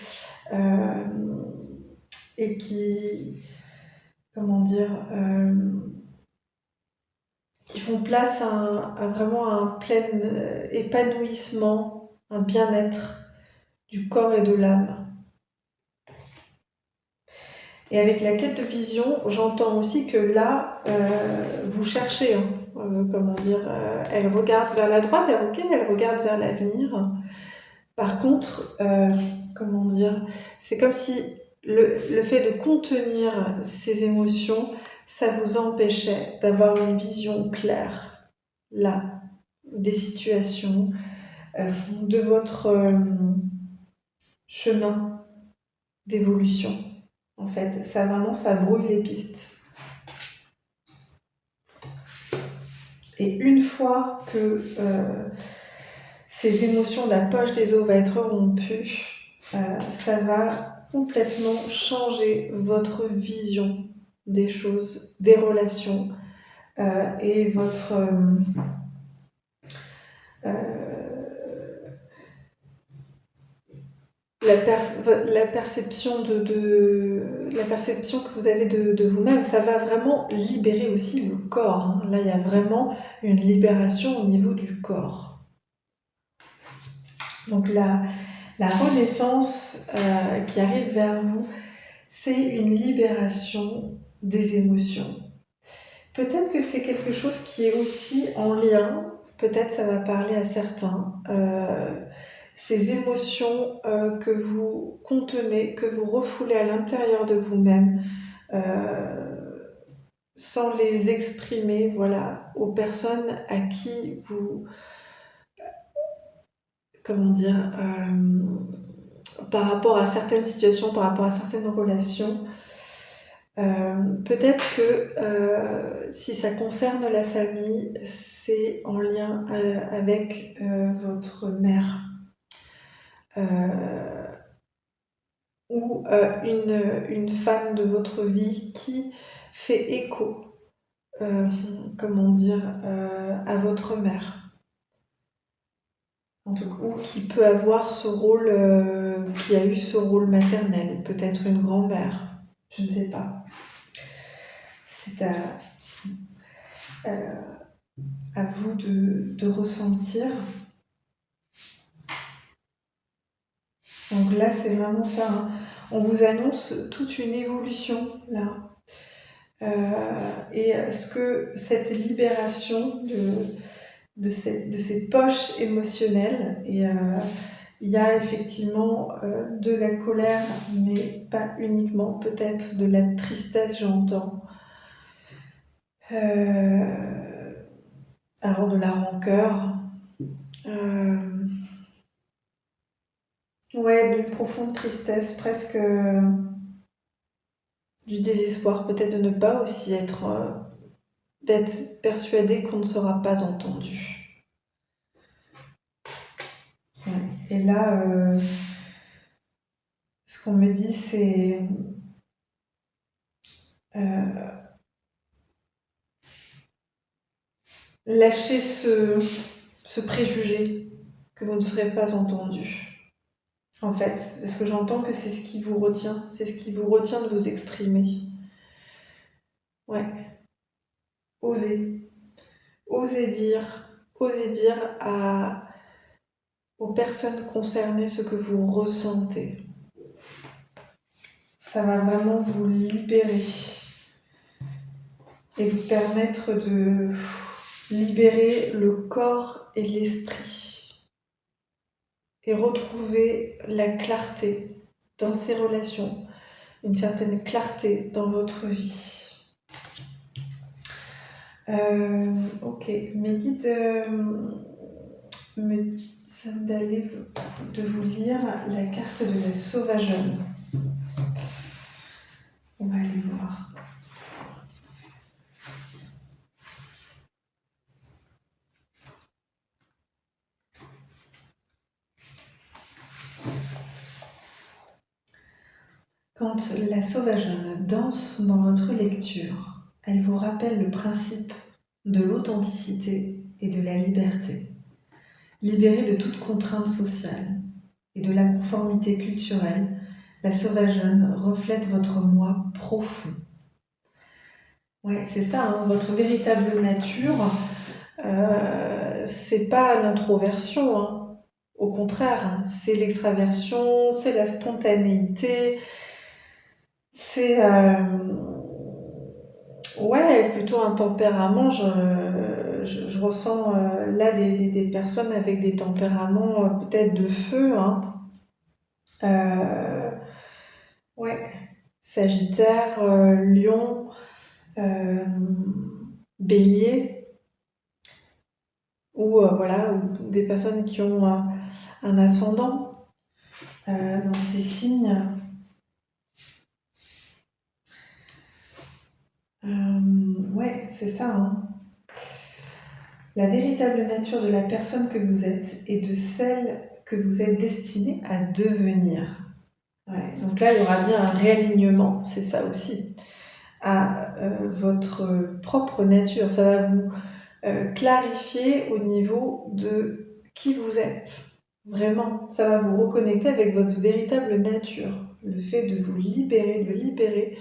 et qui, comment dire, qui font place à vraiment un plein épanouissement, un bien-être du corps et de l'âme. Et avec la quête de vision, j'entends aussi que là, vous cherchez, comment dire, elle regarde vers la droite, elle regarde vers l'avenir. Par contre, comment dire, c'est comme si le fait de contenir ces émotions, ça vous empêchait d'avoir une vision claire, là, des situations, de votre chemin d'évolution. En fait, ça vraiment, ça brouille les pistes. Et une fois que ces émotions de la poche des os va être rompue, ça va complètement changer votre vision des choses, des relations et votre la perception la perception que vous avez de vous-même. Ça va vraiment libérer aussi le corps. Là, il y a vraiment une libération au niveau du corps. Donc la renaissance qui arrive vers vous, c'est une libération des émotions. Peut-être que c'est quelque chose qui est aussi en lien, peut-être ça va parler à certains, ces émotions que vous contenez, que vous refoulez à l'intérieur de vous-même, sans les exprimer, voilà, aux personnes à qui vous, comment dire, par rapport à certaines situations, par rapport à certaines relations. Peut-être que si ça concerne la famille, c'est en lien avec votre mère ou une femme de votre vie qui fait écho, comment dire, à votre mère. En tout cas, ou qui peut avoir ce rôle, qui a eu ce rôle maternel, peut-être une grand-mère, je ne sais pas. C'est à vous de ressentir. Donc là, c'est vraiment ça. On vous annonce toute une évolution là. Et ce que cette libération de ces poches émotionnelles, et il y a effectivement de la colère, mais pas uniquement, peut-être de la tristesse, j'entends. alors de la rancœur, ouais, d'une profonde tristesse, presque du désespoir, peut-être de ne pas aussi d'être persuadé qu'on ne sera pas entendu. Ouais. Et là, ce qu'on me dit, c'est lâcher ce préjugé que vous ne serez pas entendu. En fait, parce que j'entends que c'est ce qui vous retient, c'est ce qui vous retient de vous exprimer. Ouais, osez, osez dire aux personnes concernées ce que vous ressentez. Ça va vraiment vous libérer et vous permettre de libérer le corps et l'esprit et retrouver la clarté dans ces relations, une certaine clarté dans votre vie. Ok, mes guides me disent de vous lire la carte de la sauvageonne. On va aller voir. Quand la sauvageonne danse dans votre lecture, elle vous rappelle le principe de l'authenticité et de la liberté. Libérée de toute contrainte sociale et de la conformité culturelle, la sauvageonne reflète votre moi profond. Ouais, c'est ça, hein, votre véritable nature, c'est pas l'introversion, hein. Au contraire, hein, c'est l'extraversion, c'est la spontanéité, c'est ouais, plutôt un tempérament. Je ressens là des personnes avec des tempéraments peut-être de feu, hein. Euh, ouais, Sagittaire, Lion, euh, Bélier, ou voilà, ou des personnes qui ont un ascendant dans ces signes. Ouais, c'est ça, hein. La véritable nature de la personne que vous êtes et de celle que vous êtes destinée à devenir. Ouais, donc là, il y aura bien un réalignement, c'est ça aussi, à votre propre nature. Ça va vous clarifier au niveau de qui vous êtes. Vraiment, ça va vous reconnecter avec votre véritable nature. Le fait de vous libérer, de libérer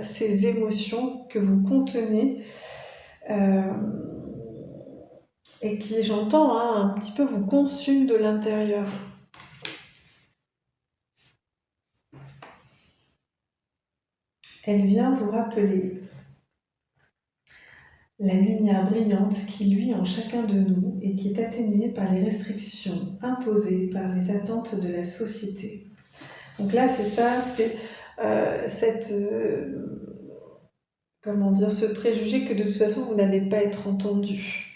ces émotions que vous contenez et qui, j'entends, hein, un petit peu vous consument de l'intérieur. Elle vient vous rappeler la lumière brillante qui luit en chacun de nous et qui est atténuée par les restrictions imposées par les attentes de la société. Donc là, c'est ça, c'est comment dire, ce préjugé que de toute façon, vous n'allez pas être entendu.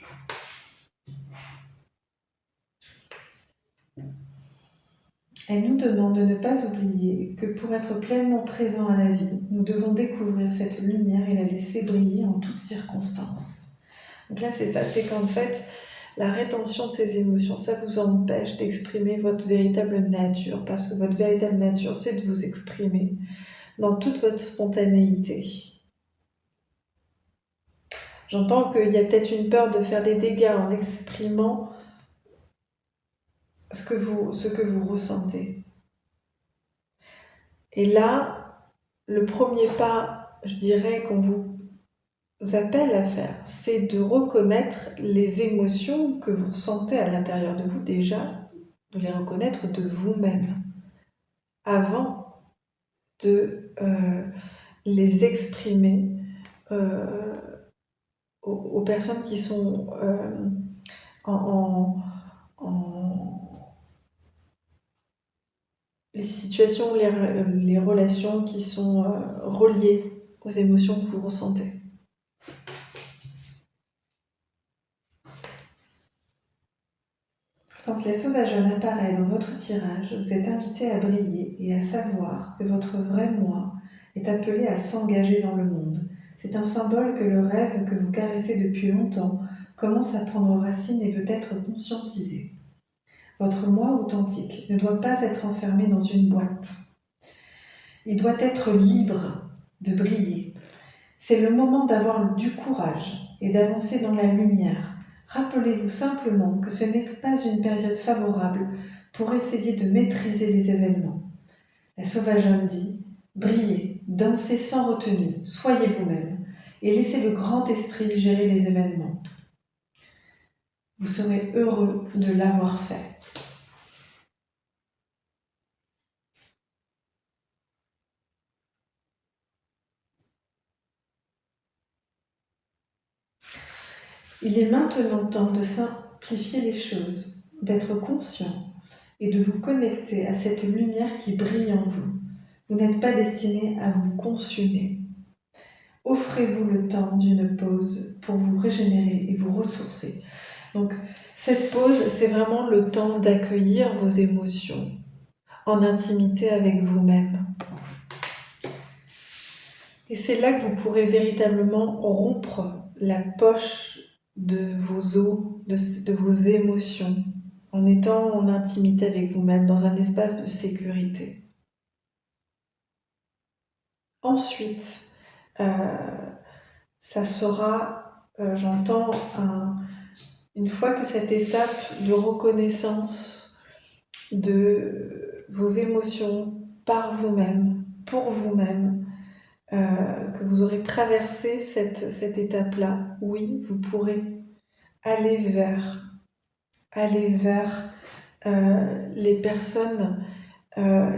Elle nous demande de ne pas oublier que pour être pleinement présent à la vie, nous devons découvrir cette lumière et la laisser briller en toutes circonstances. Donc là, c'est ça, c'est qu'en fait, la rétention de ces émotions, ça vous empêche d'exprimer votre véritable nature, parce que votre véritable nature, c'est de vous exprimer dans toute votre spontanéité. J'entends qu'il y a peut-être une peur de faire des dégâts en exprimant ce que vous ressentez. Et là, le premier pas, je dirais, qu'on vous appelle à faire, c'est de reconnaître les émotions que vous ressentez à l'intérieur de vous déjà, de les reconnaître de vous-même, avant de les exprimer aux personnes qui sont en les situations, les relations qui sont reliées aux émotions que vous ressentez. Quand la sauvageonne apparaît dans votre tirage, vous êtes invité à briller et à savoir que votre vrai moi est appelé à s'engager dans le monde. C'est un symbole que le rêve que vous caressez depuis longtemps commence à prendre racine et veut être conscientisé. Votre moi authentique ne doit pas être enfermé dans une boîte. Il doit être libre de briller. C'est le moment d'avoir du courage et d'avancer dans la lumière. Rappelez-vous simplement que ce n'est pas une période favorable pour essayer de maîtriser les événements. La sauvageonne dit « Brillez, dansez sans retenue, soyez vous-même et laissez le grand esprit gérer les événements. Vous serez heureux de l'avoir fait. » Il est maintenant temps de simplifier les choses, d'être conscient et de vous connecter à cette lumière qui brille en vous. Vous n'êtes pas destiné à vous consumer. Offrez-vous le temps d'une pause pour vous régénérer et vous ressourcer. Donc, cette pause, c'est vraiment le temps d'accueillir vos émotions en intimité avec vous-même. Et c'est là que vous pourrez véritablement rompre la poche de vos os, de vos émotions, en étant en intimité avec vous-même, dans un espace de sécurité. Ensuite, ça sera, j'entends, une fois que cette étape de reconnaissance de vos émotions par vous-même, pour vous-même, que vous aurez traversé cette étape-là, oui, vous pourrez aller vers les personnes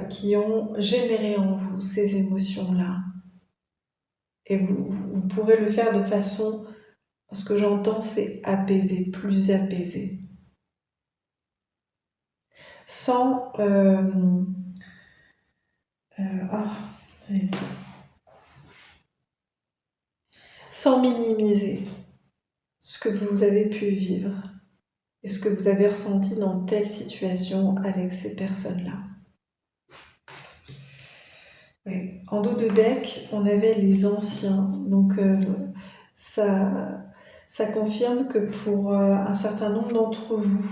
qui ont généré en vous ces émotions-là. Et vous pourrez le faire de façon, ce que j'entends, c'est apaisé, plus apaisé. Sans... sans minimiser ce que vous avez pu vivre et ce que vous avez ressenti dans telle situation avec ces personnes-là. Oui. En dos de deck, on avait les anciens, donc ça confirme que pour un certain nombre d'entre vous,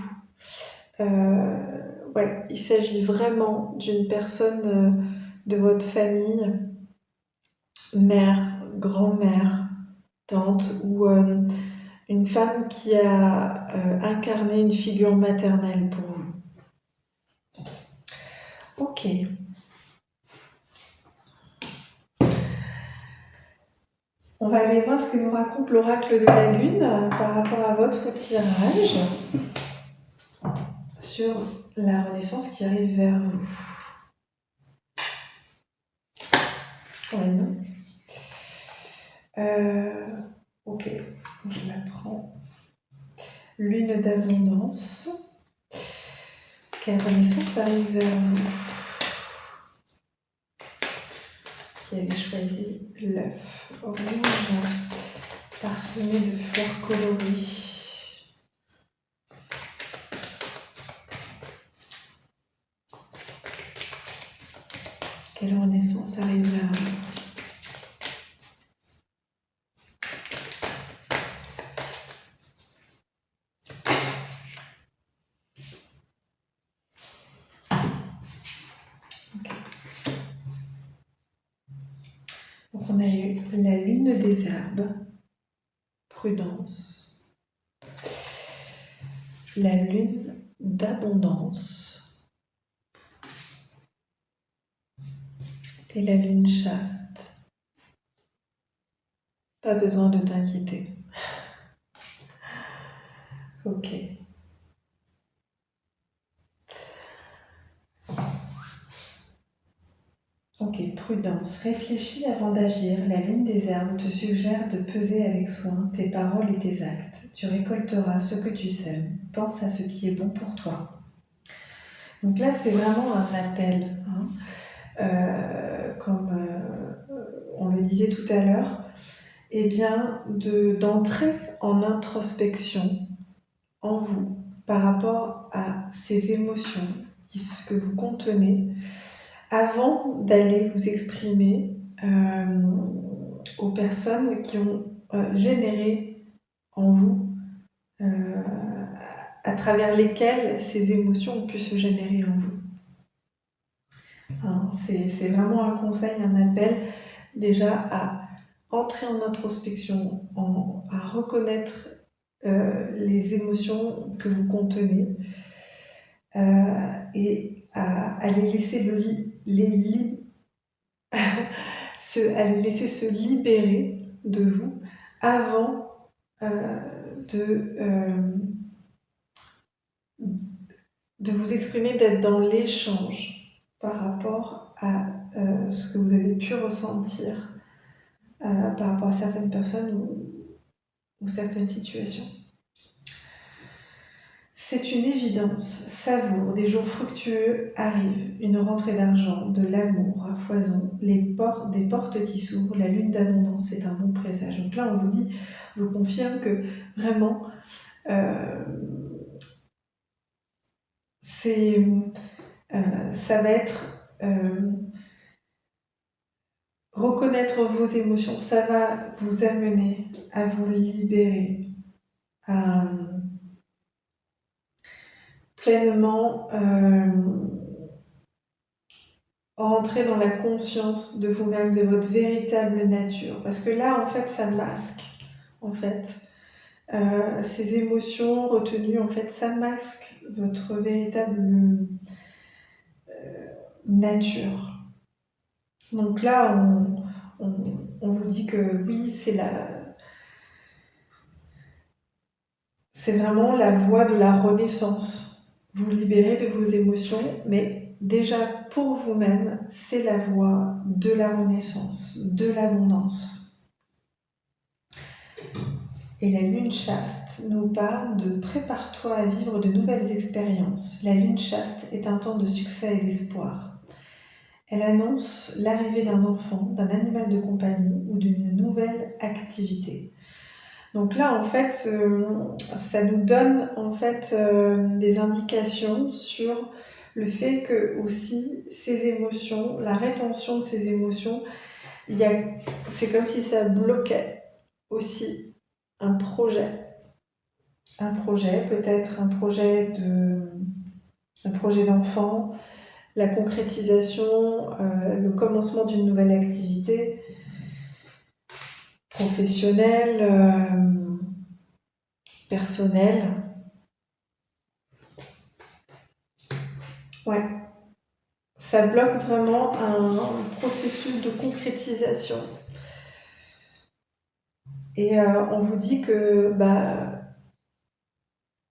il s'agit vraiment d'une personne de votre famille, mère, grand-mère, tante, ou une femme qui a incarné une figure maternelle pour vous. Ok. On va aller voir ce que nous raconte l'oracle de la Lune par rapport à votre tirage sur la renaissance qui arrive vers vous. Voyons. Ok, je la prends. Lune d'abondance. Quelle renaissance arrive vers vous? Qui avait choisi l'œuf rouge parsemé de fleurs colorées. Quelle renaissance arrive vers vous? Donc on a eu la lune des herbes, prudence, la lune d'abondance et la lune chaste. Pas besoin de t'inquiéter. Ok. Ok, prudence. Réfléchis avant d'agir. La lune des herbes te suggère de peser avec soin tes paroles et tes actes. Tu récolteras ce que tu sèmes. Pense à ce qui est bon pour toi. Donc là, c'est vraiment un appel. Comme on le disait tout à l'heure, eh bien, d'entrer en introspection en vous par rapport à ces émotions que vous contenez avant d'aller vous exprimer aux personnes qui ont généré en vous, à travers lesquelles ces émotions ont pu se générer en vous. Hein, c'est vraiment un conseil, un appel déjà à entrer en introspection, à reconnaître les émotions que vous contenez et à les laisser à les laisser se libérer de vous avant de vous exprimer, d'être dans l'échange par rapport à ce que vous avez pu ressentir par rapport à certaines personnes ou certaines situations. C'est une évidence, savoure, des jours fructueux arrivent, une rentrée d'argent, de l'amour à foison, des portes qui s'ouvrent, la lune d'abondance, c'est un bon présage. Donc là, on vous dit, je vous confirme que vraiment, ça va être reconnaître vos émotions, ça va vous amener à vous libérer, à pleinement rentrer dans la conscience de vous-même, de votre véritable nature. Parce que là, en fait, ça masque, en fait, ces émotions retenues, en fait, ça masque votre véritable nature. Donc là, on vous dit que oui, c'est vraiment la voie de la renaissance. Vous libérez de vos émotions, mais déjà pour vous-même, c'est la voie de la renaissance, de l'abondance. Et la lune chaste nous parle de prépare-toi à vivre de nouvelles expériences. La lune chaste est un temps de succès et d'espoir. Elle annonce l'arrivée d'un enfant, d'un animal de compagnie ou d'une nouvelle activité. Donc là, en fait, ça nous donne en fait des indications sur le fait que aussi ces émotions, la rétention de ces émotions, c'est comme si ça bloquait aussi un projet. Un projet, peut-être un projet d'enfant, la concrétisation, le commencement d'une nouvelle activité professionnelle, personnelle. Ouais. Ça bloque vraiment un processus de concrétisation. Et on vous dit que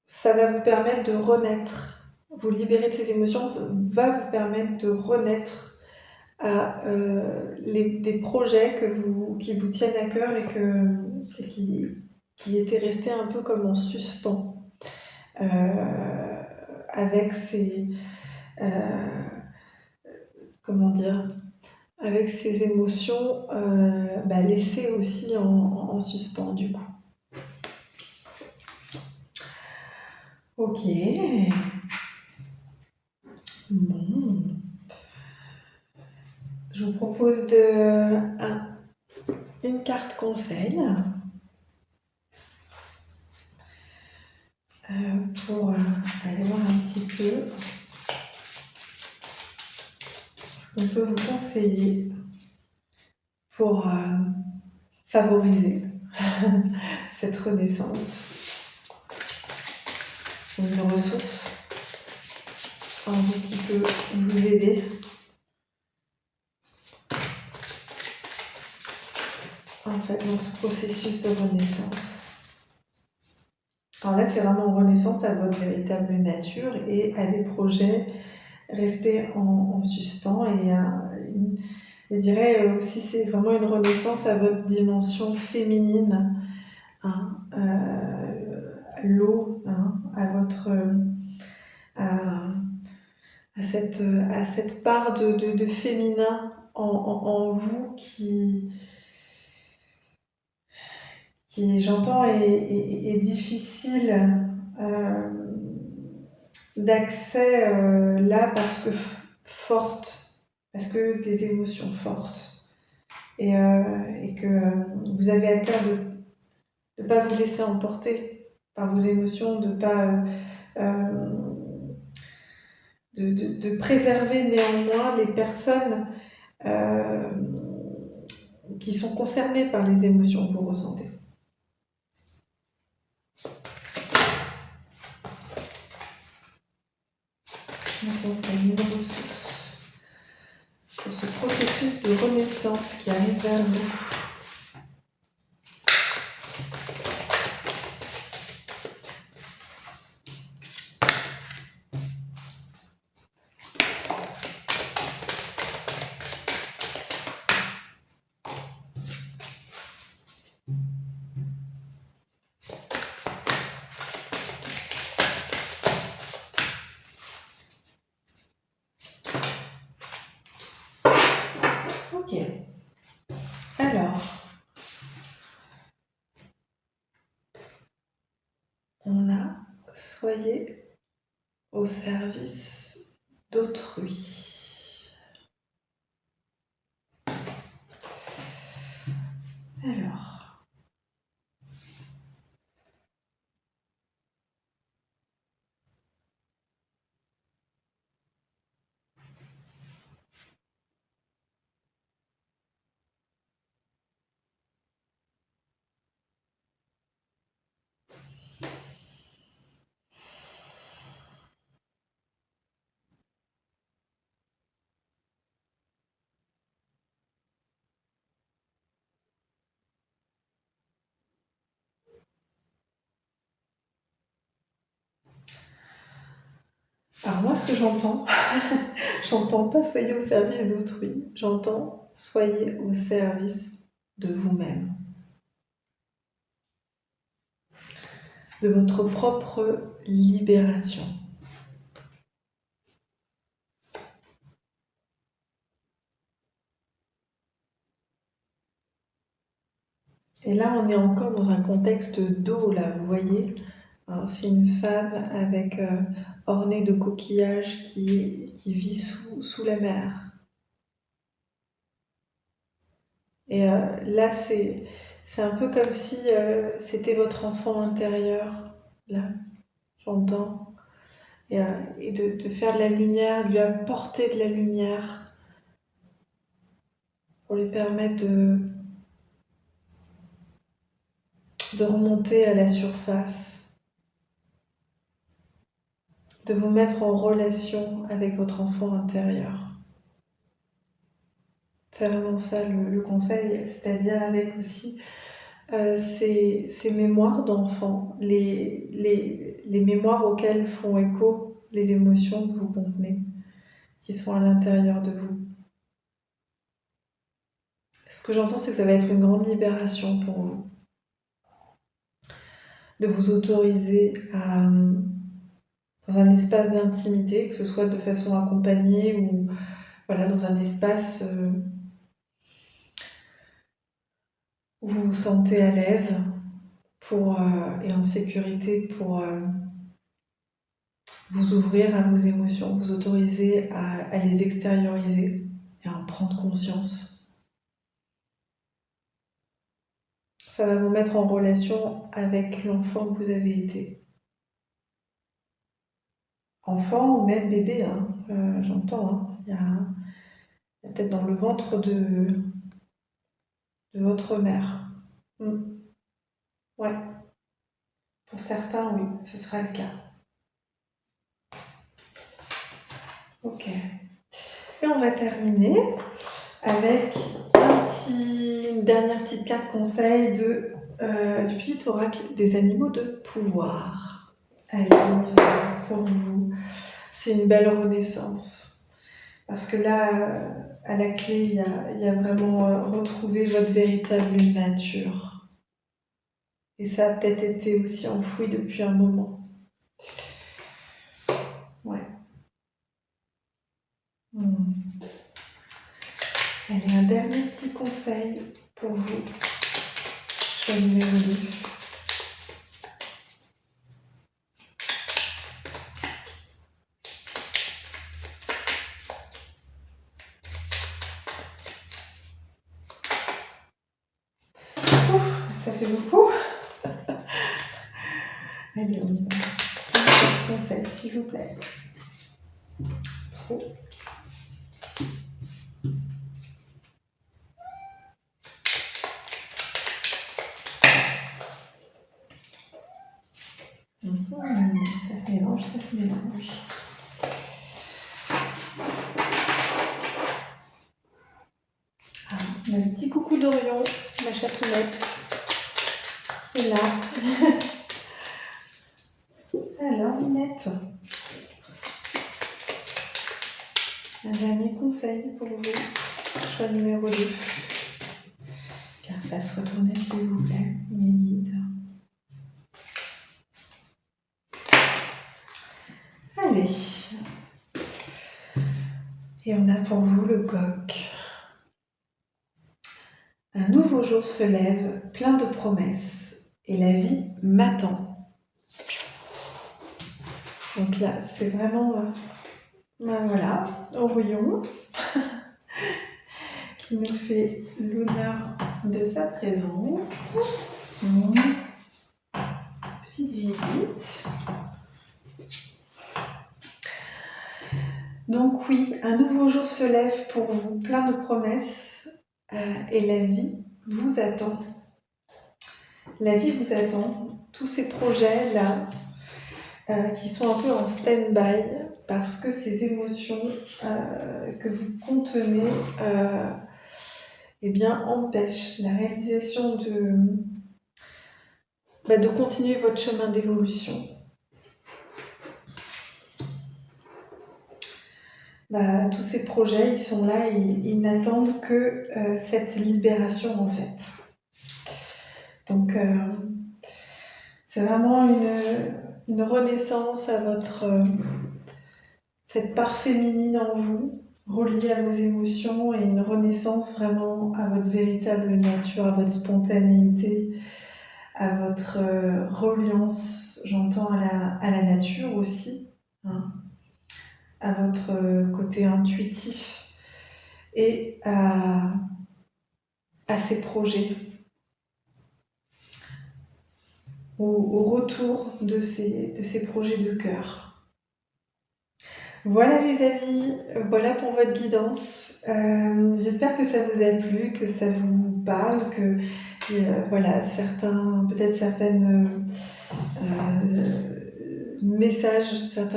ça va vous permettre de renaître. Vous libérer de ces émotions va vous permettre de renaître à des projets qui vous tiennent à cœur et qui étaient restés un peu comme en suspens. Avec ces... comment dire, avec ces émotions laissées aussi en suspens du coup. Ok. Bon. Je vous propose une carte conseil pour aller voir un petit peu ce qu'on peut vous conseiller pour favoriser cette renaissance. Une ressource en vous qui peut vous aider en fait dans ce processus de renaissance. Alors là, c'est vraiment une renaissance à votre véritable nature et à des projets restés en suspens et je dirais aussi c'est vraiment une renaissance à votre dimension féminine, hein, l'eau, hein, à cette part de féminin en vous qui j'entends est difficile d'accès là parce que fortes, parce que des émotions fortes. Et que vous avez à cœur de ne pas vous laisser emporter par vos émotions, de pas de préserver néanmoins les personnes euh, qui sont concernées par les émotions que vous ressentez. Donc, c'est une ressource pour ce processus de renaissance qui arrive vers vous. Ok. Alors, on a soyez au service d'autrui. Alors, moi, ce que j'entends, j'entends pas soyez au service d'autrui, j'entends soyez au service de vous-même, de votre propre libération. Et là, on est encore dans un contexte d'eau, là, vous voyez. Alors, c'est une femme avec ornée de coquillages qui vit sous la mer. Et là, c'est un peu comme si c'était votre enfant intérieur, là, j'entends. Et de faire de la lumière, de lui apporter de la lumière pour lui permettre de remonter à la surface, de vous mettre en relation avec votre enfant intérieur. C'est vraiment ça le conseil, c'est-à-dire avec aussi ces mémoires d'enfant, les mémoires auxquelles font écho les émotions que vous contenez, qui sont à l'intérieur de vous. Ce que j'entends, c'est que ça va être une grande libération pour vous, de vous autoriser dans un espace d'intimité, que ce soit de façon accompagnée ou voilà, dans un espace où vous vous sentez à l'aise et en sécurité pour vous ouvrir à vos émotions, vous autoriser à les extérioriser et à en prendre conscience. Ça va vous mettre en relation avec l'enfant que vous avez été. Enfant ou même bébé, hein, j'entends. Hein, il y a peut-être dans le ventre de votre mère. Ouais, pour certains, oui, ce sera le cas. Ok. Et on va terminer avec une dernière petite carte conseil du petit oracle des animaux de pouvoir. Allez, on y va pour vous. C'est une belle renaissance. Parce que là, à la clé, il y a vraiment retrouvé votre véritable nature. Et ça a peut-être été aussi enfoui depuis un moment. Ouais. Allez, un dernier petit conseil pour vous. Choix numéro 2. fait beaucoup. Allez, on y va. Conseil, s'il vous plaît. Trop. Ça se mélange, ça se mélange. Ah, on a le petit coucou d'Orion, ma chatounette. Et là. Alors, Minette, un dernier conseil pour vous. Choix numéro 2. Carte passe retourner, s'il vous plaît, mes guides. Allez. Et on a pour vous le coq. Un nouveau jour se lève, plein de promesses, et la vie m'attend. Donc là, c'est vraiment, voilà, Orion, qui nous fait l'honneur de sa présence. Petite visite. Donc oui, un nouveau jour se lève pour vous, plein de promesses, et la vie vous attend. La vie vous attend. Tous ces projets-là, qui sont un peu en stand-by, parce que ces émotions que vous contenez eh bien, empêchent la réalisation de continuer votre chemin d'évolution. Tous ces projets, ils sont là et ils n'attendent que cette libération en fait. Donc c'est vraiment une renaissance à cette part féminine en vous, reliée à vos émotions, et une renaissance vraiment à votre véritable nature, à votre spontanéité, à votre reliance, j'entends, à la nature aussi, hein, à votre côté intuitif et à ces projets, au retour de ces projets de cœur. Voilà les amis, voilà pour votre guidance. J'espère que ça vous a plu, que ça vous parle, que voilà, certains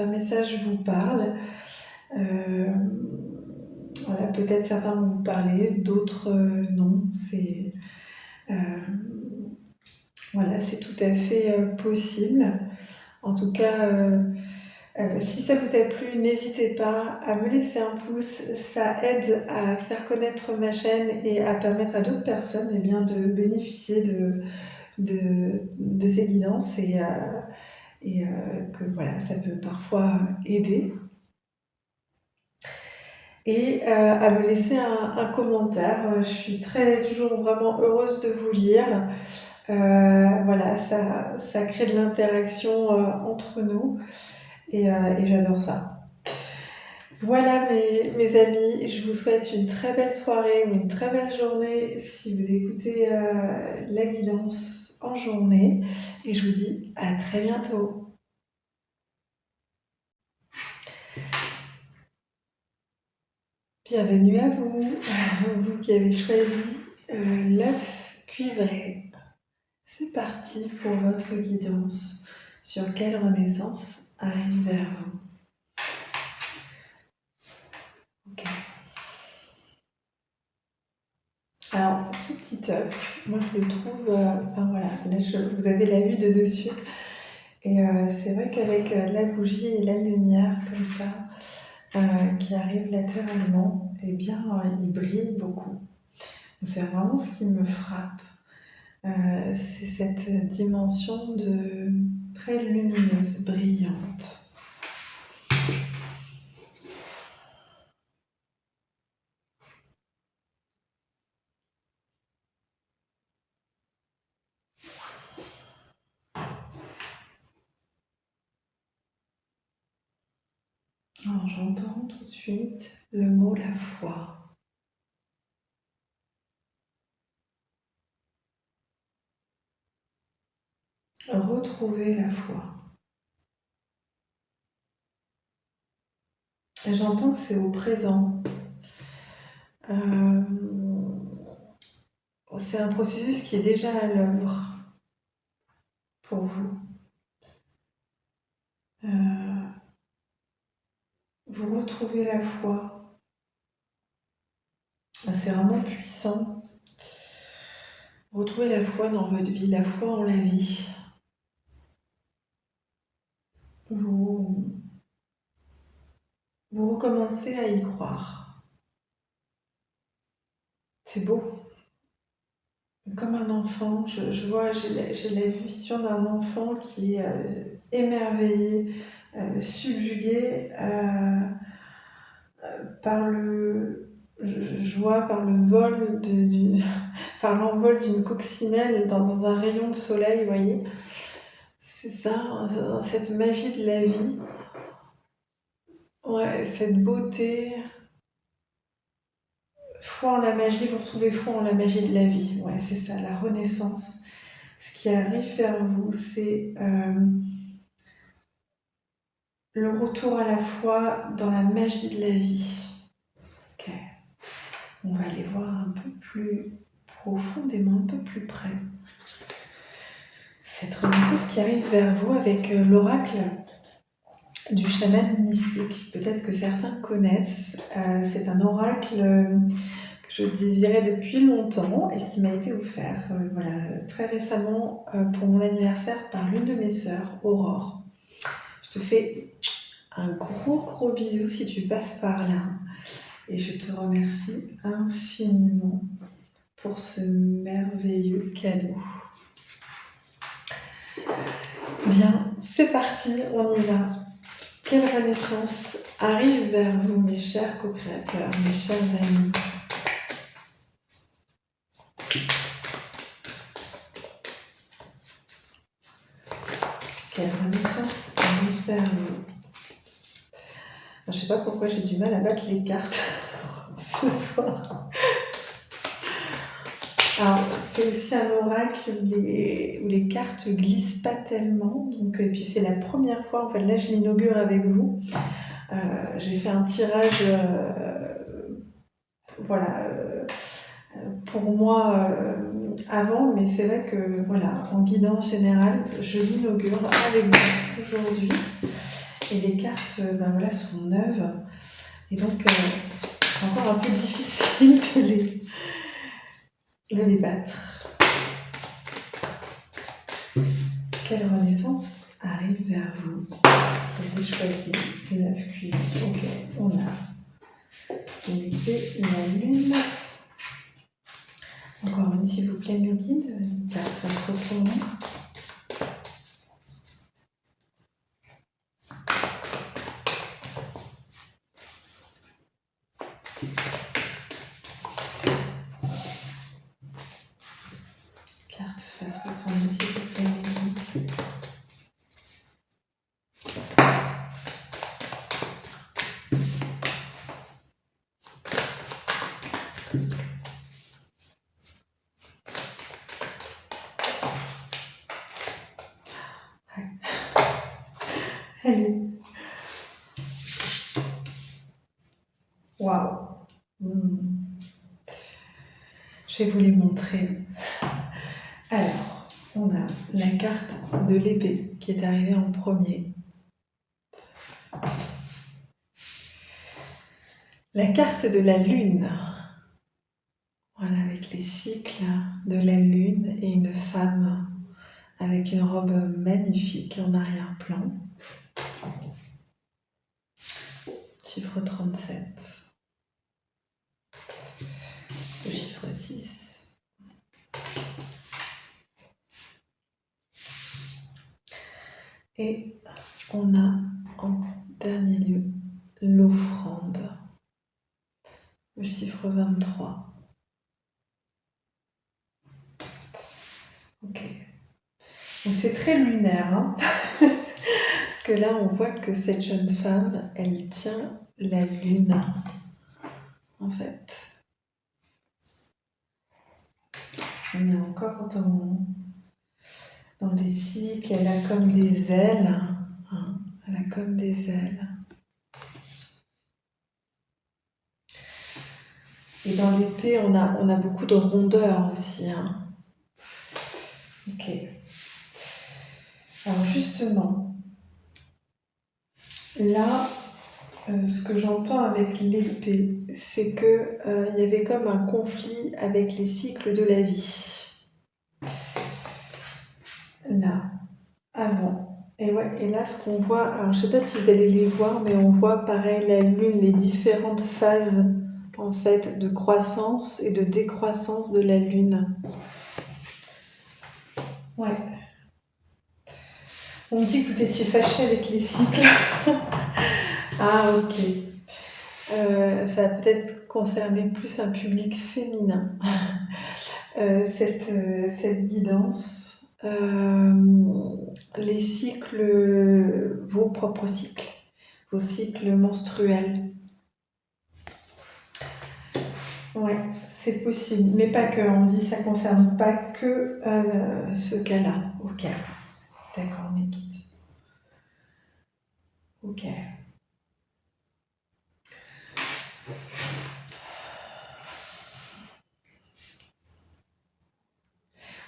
messages vous parlent. Voilà, peut-être certains vont vous parler, d'autres non. Voilà, c'est tout à fait possible. En tout cas, si ça vous a plu, n'hésitez pas à me laisser un pouce, ça aide à faire connaître ma chaîne et à permettre à d'autres personnes de bénéficier de ces guidances et que voilà, ça peut parfois aider. Et à me laisser un commentaire, je suis toujours vraiment heureuse de vous lire. Voilà, ça crée de l'interaction entre nous. Et j'adore ça. Voilà mes amis, je vous souhaite une très belle soirée ou une très belle journée si vous écoutez la guidance en journée. Et je vous dis à très bientôt. Bienvenue à vous, vous qui avez choisi l'œuf cuivré. C'est parti pour votre guidance. Sur quelle renaissance arrive vers vous? Ok. Alors, ce petit œuf, moi je le trouve, voilà, là vous avez la vue de dessus. Et c'est vrai qu'avec la bougie et la lumière comme ça, qui arrive latéralement, eh bien, il brille beaucoup. C'est vraiment ce qui me frappe. C'est cette dimension très lumineuse, brillante. Alors, j'entends tout de suite le mot la foi. retrouver la foi. Et j'entends que c'est au présent. C'est un processus qui est déjà à l'œuvre pour vous. Vous retrouvez la foi. C'est vraiment puissant. Retrouvez la foi dans votre vie, la foi en la vie. Vous recommencez à y croire. C'est beau. Comme un enfant, j'ai la vision d'un enfant qui est émerveillé, subjugué par par le vol par l'envol d'une coccinelle dans un rayon de soleil, vous voyez. C'est ça, cette magie de la vie. Ouais, cette beauté. Foi en la magie, vous retrouvez foi en la magie de la vie. Ouais, c'est ça, la renaissance. Ce qui arrive vers vous, c'est le retour à la foi dans la magie de la vie. Ok. On va aller voir un peu plus profondément, un peu plus près. Cette renaissance qui arrive vers vous avec l'oracle du chaman mystique. Peut-être que certains connaissent. C'est un oracle que je désirais depuis longtemps et qui m'a été offert très récemment pour mon anniversaire par l'une de mes sœurs, Aurore. Je te fais un gros bisou si tu passes par là et je te remercie infiniment pour ce merveilleux cadeau. Bien, c'est parti, on y va. Quelle renaissance arrive vers vous, mes chers co-créateurs, mes chers amis. Quelle renaissance arrive vers vous. Je ne sais pas pourquoi j'ai du mal à battre les cartes ce soir. Alors, c'est aussi un oracle où les cartes glissent pas tellement. Donc, et puis c'est la première fois, en fait, là je l'inaugure avec vous. J'ai fait un tirage pour moi avant, mais c'est vrai que en guidance générale, je l'inaugure avec vous aujourd'hui. Et les cartes sont neuves. Et donc, c'est encore un peu difficile de les battre. Quelle renaissance arrive vers vous? Vous avez choisi le 9 cuivre. Ok, on a l'épée, la lune. Encore une, s'il vous plaît, mes guides. Ça va se retourner. Carte face retournée, s'il vous plaît, mes guides. Allez. Waouh. Je vais vous les montrer. Alors, on a la carte de l'épée qui est arrivée en premier. La carte de la lune. Voilà, avec les cycles de la lune et une femme avec une robe magnifique en arrière-plan. Chiffre 37. Le chiffre 6. Et on a en dernier lieu l'offrande. Le chiffre 23. Ok. Donc c'est très lunaire, hein. Parce que là, on voit que cette jeune femme, elle tient la lune, en fait. On est encore dans les cycles, elle a comme des ailes. Hein, elle a comme des ailes. Et dans l'épée, on a beaucoup de rondeur aussi. Hein. Ok. Alors justement, là, ce que j'entends avec l'épée, c'est que il y avait comme un conflit avec les cycles de la vie. Là, avant. Et ouais, et là, ce qu'on voit, alors je sais pas si vous allez les voir, mais on voit pareil la lune, les différentes phases en fait de croissance et de décroissance de la lune. Ouais. On me dit que vous étiez fâché avec les cycles. Ah, ok. Ça va peut-être concerner plus un public féminin, cette guidance. Les cycles, vos propres cycles, vos cycles menstruels. Ouais, c'est possible, mais pas que. On dit que ça ne concerne pas que ce cas-là. Ok, d'accord, mes guides. Ok.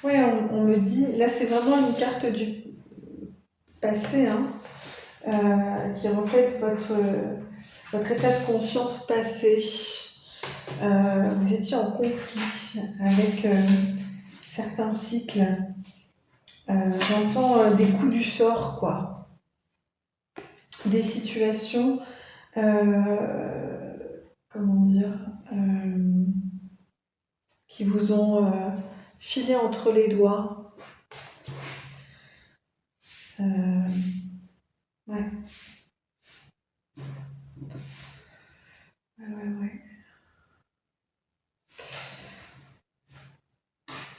Oui, on me dit, là c'est vraiment une carte du passé, hein, qui reflète votre état de conscience passé. Vous étiez en conflit avec certains cycles. J'entends des coups du sort, quoi. Des situations, comment dire, qui vous ont filé entre les doigts. Ouais. Ouais.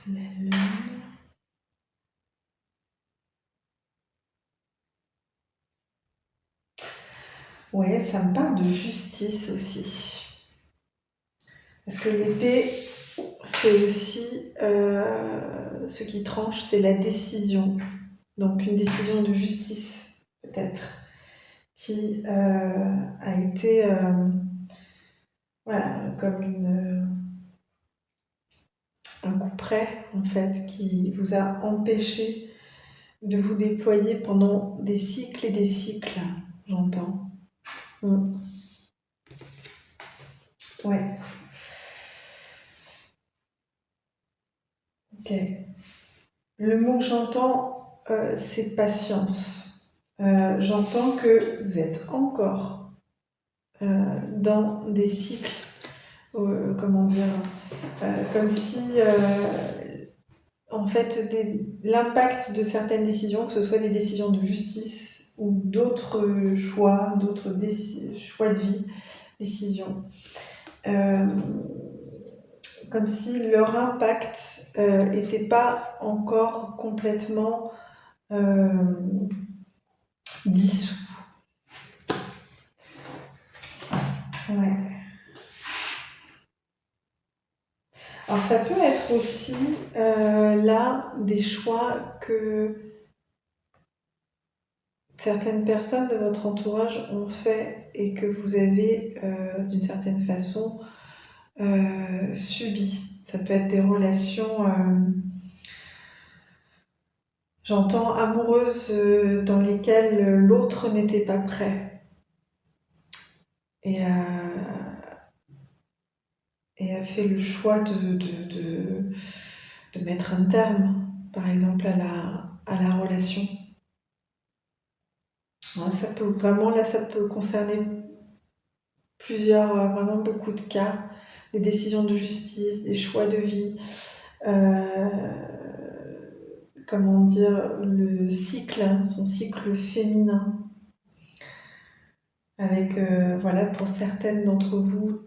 La lune. Ouais, ça me parle de justice aussi. Parce que l'épée, c'est aussi ce qui tranche, c'est la décision. Donc une décision de justice, peut-être, qui a été voilà, comme un coup près, en fait, qui vous a empêché de vous déployer pendant des cycles et des cycles, j'entends. Ouais. Ok. Le mot que j'entends, c'est patience. J'entends que vous êtes encore dans des cycles, comment dire, comme si, en fait, l'impact de certaines décisions, que ce soit des décisions de justice ou d'autres choix, d'autres choix de vie, décisions, comme si leur impact n'était pas encore complètement dissous. Ouais. Alors ça peut être aussi là des choix que certaines personnes de votre entourage ont fait et que vous avez d'une certaine façon subi. Ça peut être des relations, j'entends, amoureuses dans lesquelles l'autre n'était pas prêt et a fait le choix de mettre un terme, par exemple, à la relation. Ouais, ça peut vraiment, là, ça peut concerner vraiment beaucoup de cas, des décisions de justice, des choix de vie, comment dire, le cycle, hein, son cycle féminin, avec, voilà, pour certaines d'entre vous,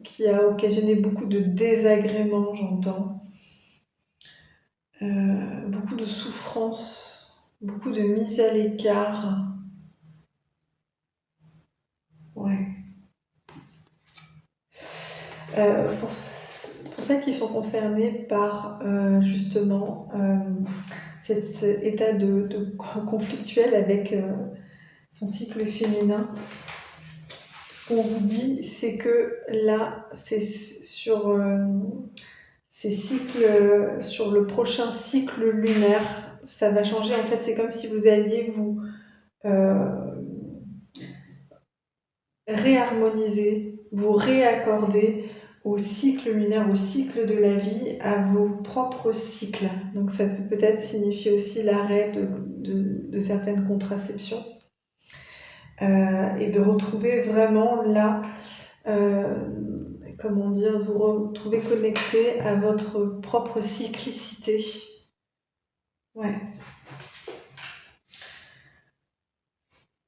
qui a occasionné beaucoup de désagréments, j'entends, beaucoup de souffrance, beaucoup de mise à l'écart. Ouais. Pour celles qui sont concernées par justement cet état de conflictuel avec son cycle féminin. Ce qu'on vous dit, c'est que là, c'est sur ces cycles, sur le prochain cycle lunaire, ça va changer. En fait, c'est comme si vous alliez vous réharmoniser, vous réaccorder au cycle lunaire, au cycle de la vie, à vos propres cycles. Donc ça peut peut-être signifier aussi l'arrêt de certaines contraceptions et de retrouver vraiment là, comment dire, vous retrouver connecté à votre propre cyclicité. Ouais.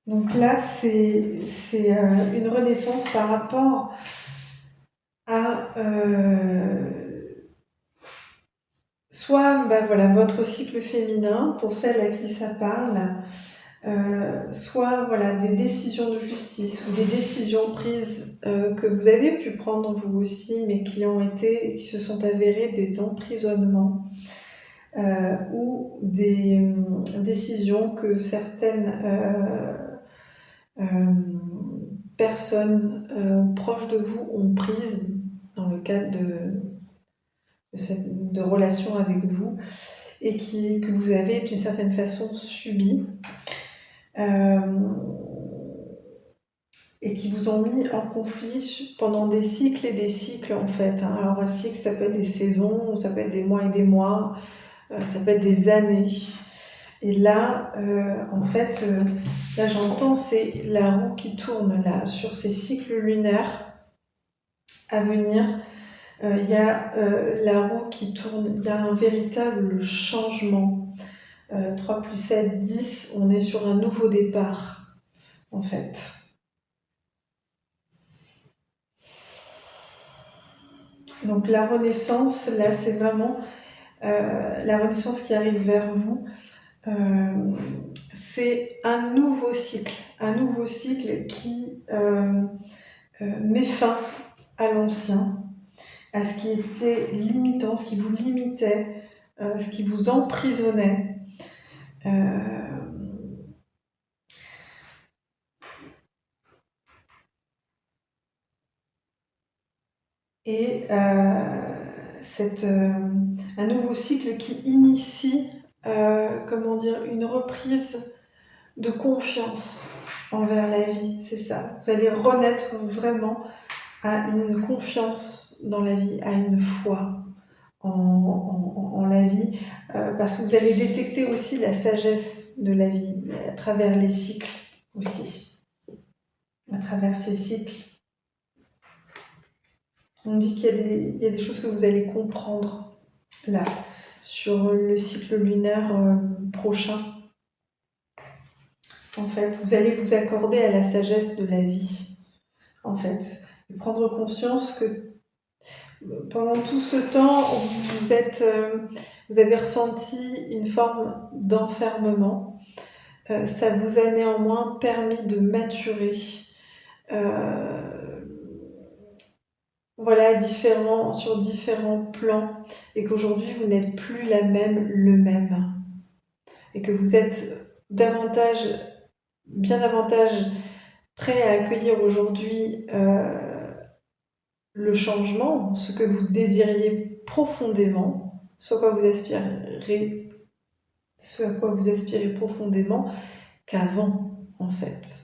Donc là, c'est une renaissance par rapport à soit voilà, votre cycle féminin, pour celles à qui ça parle, soit voilà, des décisions de justice ou des décisions prises que vous avez pu prendre vous aussi, mais qui se sont avérées des emprisonnements. Ou des décisions que certaines personnes proches de vous ont prises dans le cadre de relations avec vous et que vous avez d'une certaine façon subies et qui vous ont mis en conflit pendant des cycles et des cycles en fait. Alors un cycle, ça peut être des saisons, ça peut être des mois et des mois, ça peut être des années. Et là, en fait, là j'entends, c'est la roue qui tourne là sur ces cycles lunaires à venir. Il y a la roue qui tourne, il y a un véritable changement. 3 plus 7, 10, on est sur un nouveau départ, en fait. Donc la renaissance, là, c'est vraiment la renaissance qui arrive vers vous. C'est un nouveau cycle qui met fin à l'ancien, à ce qui était limitant, ce qui vous limitait, ce qui vous emprisonnait. Et un nouveau cycle qui initie, comment dire, une reprise de confiance envers la vie, c'est ça. Vous allez renaître vraiment à une confiance dans la vie, à une foi en la vie, parce que vous allez détecter aussi la sagesse de la vie à travers les cycles aussi, à travers ces cycles. On dit qu'il y a des choses que vous allez comprendre là, sur le cycle lunaire prochain. En fait, vous allez vous accorder à la sagesse de la vie, en fait, et prendre conscience que pendant tout ce temps, vous avez ressenti une forme d'enfermement. Ça vous a néanmoins permis de maturer. Voilà, sur différents plans, et qu'aujourd'hui vous n'êtes plus le même, et que vous êtes bien davantage prêt à accueillir aujourd'hui le changement, ce que vous désiriez profondément, ce à quoi vous aspirez profondément, qu'avant, en fait.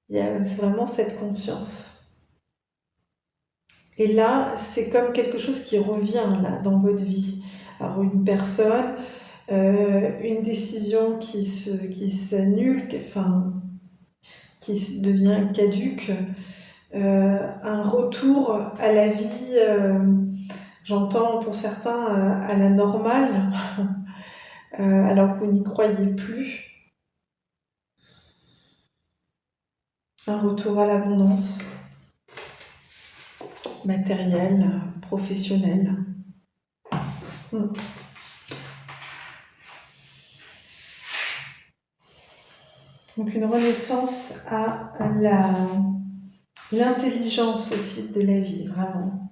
C'est vraiment cette conscience. Et là, c'est comme quelque chose qui revient là dans votre vie. Alors une personne, une décision qui s'annule, qui devient caduque, un retour à la vie, j'entends pour certains à la normale, alors que vous n'y croyez plus. Un retour à l'abondance matérielle, professionnelle. Donc une renaissance à l'intelligence aussi de la vie, vraiment.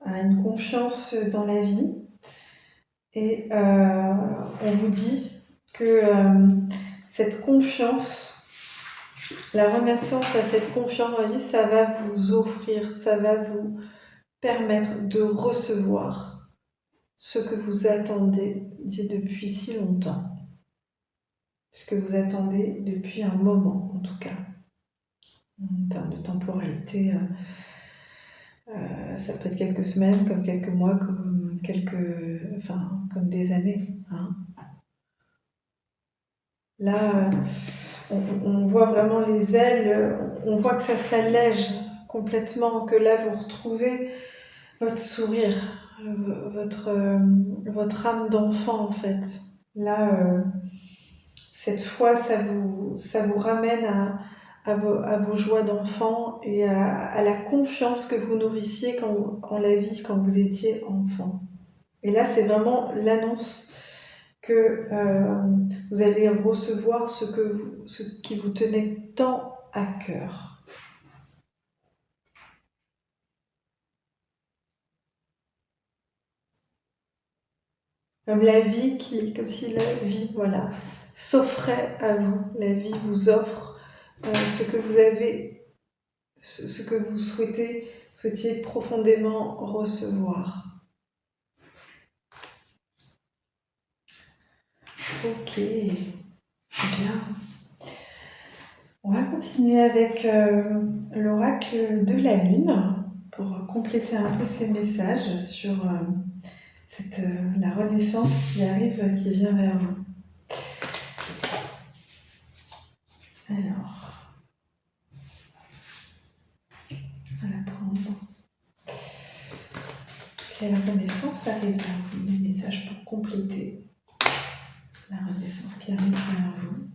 À une confiance dans la vie Et on vous dit que cette confiance, la renaissance à cette confiance dans la vie, ça va vous offrir, ça va vous permettre de recevoir ce que vous attendez depuis si longtemps. Ce que vous attendez depuis un moment, en tout cas. En termes de temporalité, ça peut être quelques semaines, comme quelques mois, comme comme des années. Hein. Là, on voit vraiment les ailes, on voit que ça s'allège complètement, que là vous retrouvez votre sourire, votre âme d'enfant en fait. Là, cette fois, ça vous ramène à vos joies d'enfant et à la confiance que vous nourrissiez en la vie quand vous étiez enfant. Et là, c'est vraiment l'annonce que vous allez recevoir ce qui vous tenait tant à cœur. Comme si la vie, voilà, s'offrait à vous. La vie vous offre ce que vous avez, ce que vous souhaitiez profondément recevoir. Ok, bien. On va continuer avec l'oracle de la Lune pour compléter un peu ces messages sur la renaissance qui arrive, qui vient vers vous. Alors, on va la prendre. Et la renaissance arrive vers vous. Des messages pour compléter la renaissance qui arrive vers vous.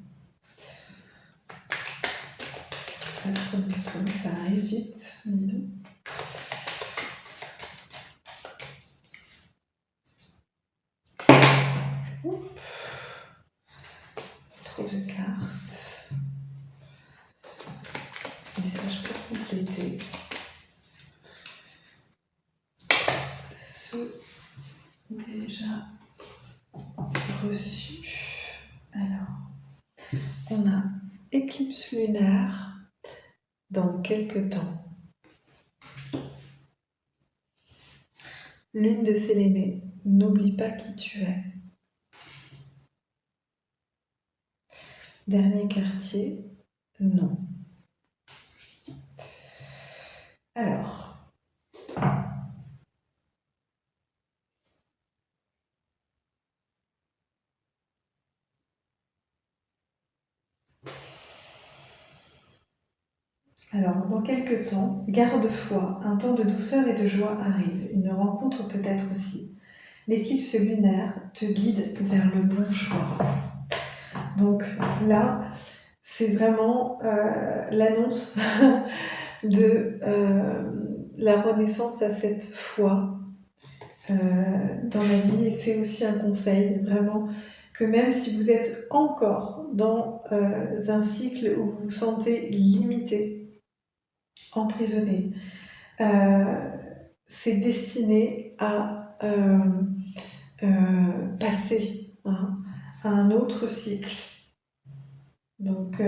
Pas trop de temps, ça arrive vite, dis-donc. Trop de cartes. Message pour compléter. Ceux déjà reçus. Alors, on a éclipse lunaire dans quelques temps. Lune de Sélénée, n'oublie pas qui tu es. Dernier quartier, non. Alors, dans quelques temps, garde foi, un temps de douceur et de joie arrive, une rencontre peut-être aussi. L'éclipse lunaire te guide vers le bon choix. Donc là, c'est vraiment l'annonce de la renaissance à cette foi dans la vie. Et c'est aussi un conseil, vraiment, que même si vous êtes encore dans un cycle où vous vous sentez limité, emprisonné, c'est destiné à passer à un autre cycle. Donc,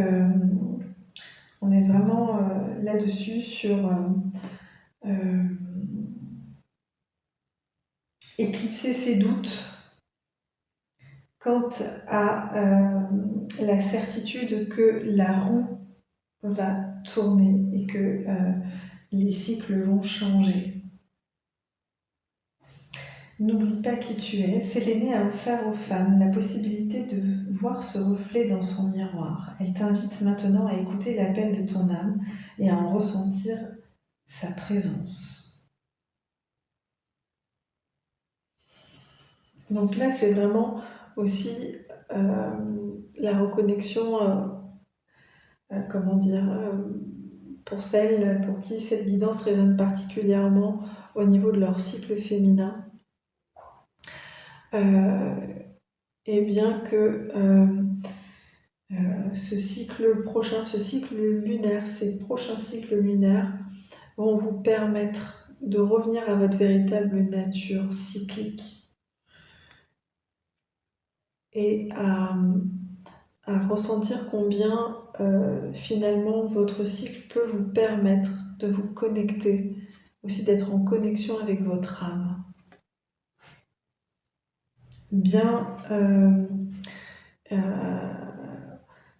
on est vraiment là-dessus sur éclipser ses doutes quant à la certitude que la roue va tourner et que les cycles vont changer. N'oublie pas qui tu es. Sélénée a offert aux femmes la possibilité de voir ce reflet dans son miroir. Elle t'invite maintenant à écouter l'appel de ton âme et à en ressentir sa présence. Donc là, c'est vraiment aussi la reconnexion, pour celles pour qui cette guidance résonne particulièrement au niveau de leur cycle féminin. Et bien que ce cycle lunaire, ces prochains cycles lunaires vont vous permettre de revenir à votre véritable nature cyclique, et à ressentir combien finalement votre cycle peut vous permettre de vous connecter, aussi d'être en connexion avec votre âme. Bien,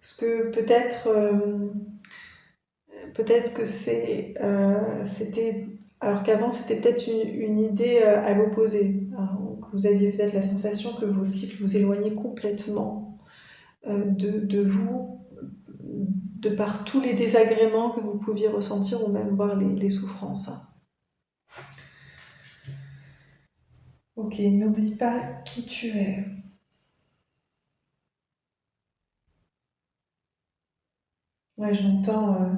ce que peut-être que c'était, alors qu'avant c'était peut-être une idée à l'opposé, hein, que vous aviez peut-être la sensation que vos cycles vous éloignaient complètement de vous, de par tous les désagréments que vous pouviez ressentir ou même voir les souffrances. Ok, n'oublie pas qui tu es. Ouais, j'entends.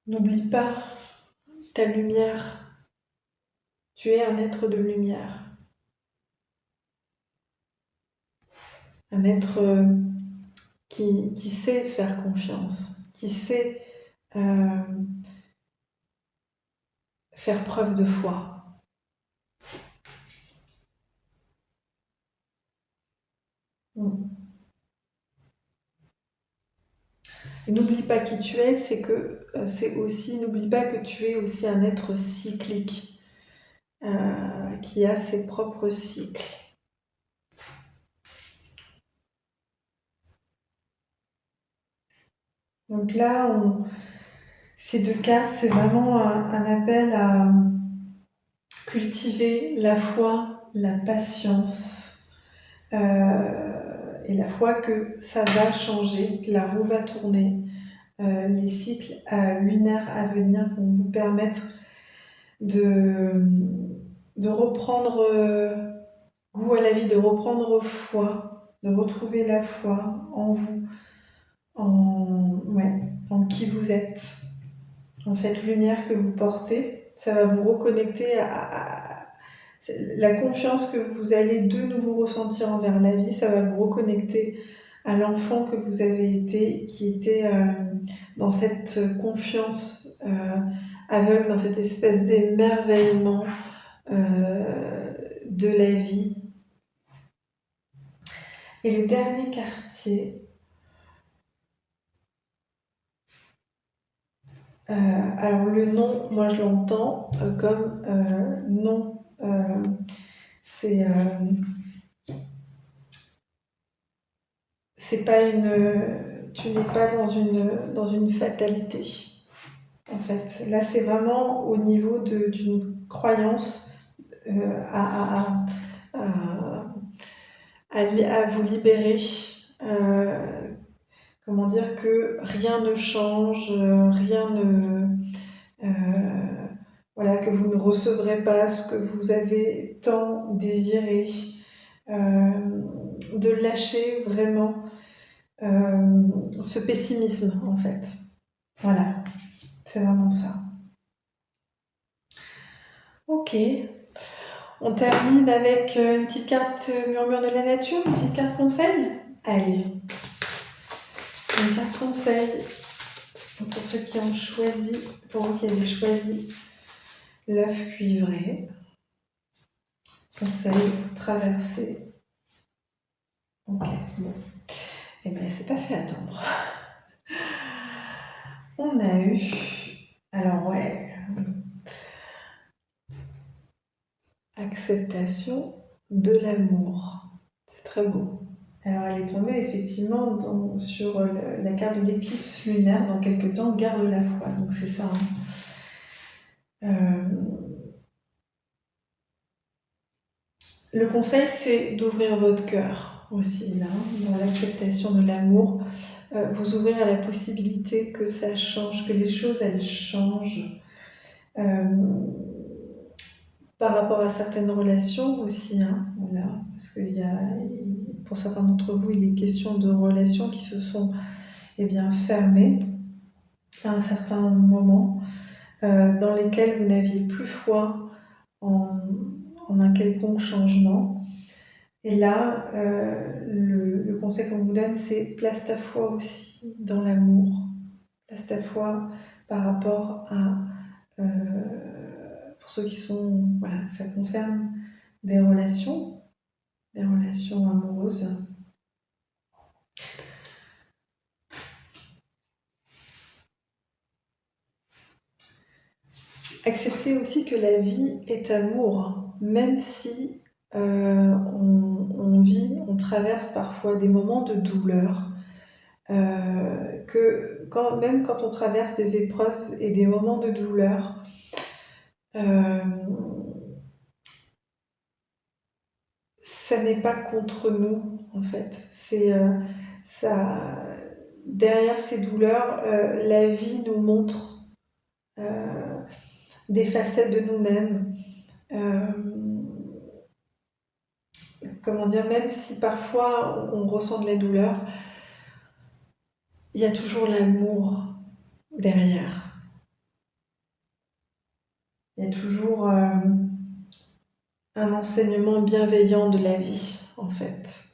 N'oublie pas ta lumière. Tu es un être de lumière. Un être qui sait faire confiance, qui sait euh, faire preuve de foi. Mm. Et n'oublie pas qui tu es, c'est aussi, n'oublie pas que tu es aussi un être cyclique, qui a ses propres cycles. Donc là, ces deux cartes, c'est vraiment un appel à cultiver la foi, la patience, et la foi que ça va changer, que la roue va tourner. Les cycles lunaires à venir vont vous permettre de, de reprendre goût à la vie, de reprendre foi, de retrouver la foi en vous, en qui vous êtes, en cette lumière que vous portez. Ça va vous reconnecter à la confiance que vous allez de nouveau ressentir envers la vie. Ça va vous reconnecter à l'enfant que vous avez été, qui était dans cette confiance aveugle, dans cette espèce d'émerveillement de la vie. Et le dernier quartier, alors le nom, moi je l'entends comme non, c'est pas tu n'es pas dans une fatalité. En fait, là c'est vraiment au niveau d'une croyance à, à vous libérer. Comment dire que rien ne change, rien ne voilà, que vous ne recevrez pas ce que vous avez tant désiré, de lâcher vraiment ce pessimisme en fait. Voilà, c'est vraiment ça. Ok, on termine avec une petite carte murmure de la nature, une petite carte conseil. Allez, une carte conseil pour ceux qui ont choisi, pour vous qui avez choisi l'œuf cuivré. Conseil, traverser. Ok, bon. Eh bien, c'est pas fait attendre. On a eu. Alors, ouais. Acceptation de l'amour. C'est très beau. Alors, elle est tombée effectivement sur la carte de l'éclipse lunaire dans quelques temps, garde la foi. Donc, c'est ça. Hein. Le conseil, c'est d'ouvrir votre cœur aussi, là, dans l'acceptation de l'amour. Vous ouvrir à la possibilité que ça change, que les choses, elles changent. Par rapport à certaines relations aussi, hein, voilà, parce que pour certains d'entre vous, il est question de relations qui se sont fermées à un certain moment, dans lesquelles vous n'aviez plus foi en un quelconque changement. Et là, le conseil qu'on vous donne, c'est place ta foi aussi dans l'amour. Place ta foi par rapport à, pour ceux qui sont, voilà, ça concerne des relations. des relations amoureuses. Accepter aussi que la vie est amour, même si on traverse parfois des moments de douleur, même quand on traverse des épreuves et des moments de douleur, euh, ça n'est pas contre nous en fait. Ça, derrière ces douleurs, la vie nous montre euh, des facettes de nous-mêmes. Euh, Comment dire, même si parfois on ressent de la douleur, il y a toujours l'amour derrière. Il y a toujours un enseignement bienveillant de la vie, en fait.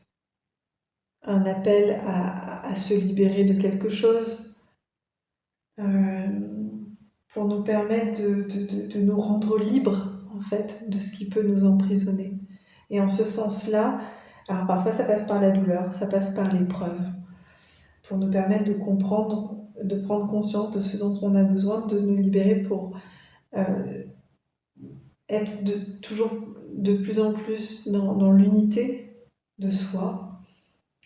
Un appel à se libérer de quelque chose euh, pour nous permettre de nous rendre libres, en fait, de ce qui peut nous emprisonner. Et en ce sens-là, alors parfois ça passe par la douleur, ça passe par l'épreuve, pour nous permettre de comprendre, de prendre conscience de ce dont on a besoin, de nous libérer pour être toujours de plus en plus dans l'unité de soi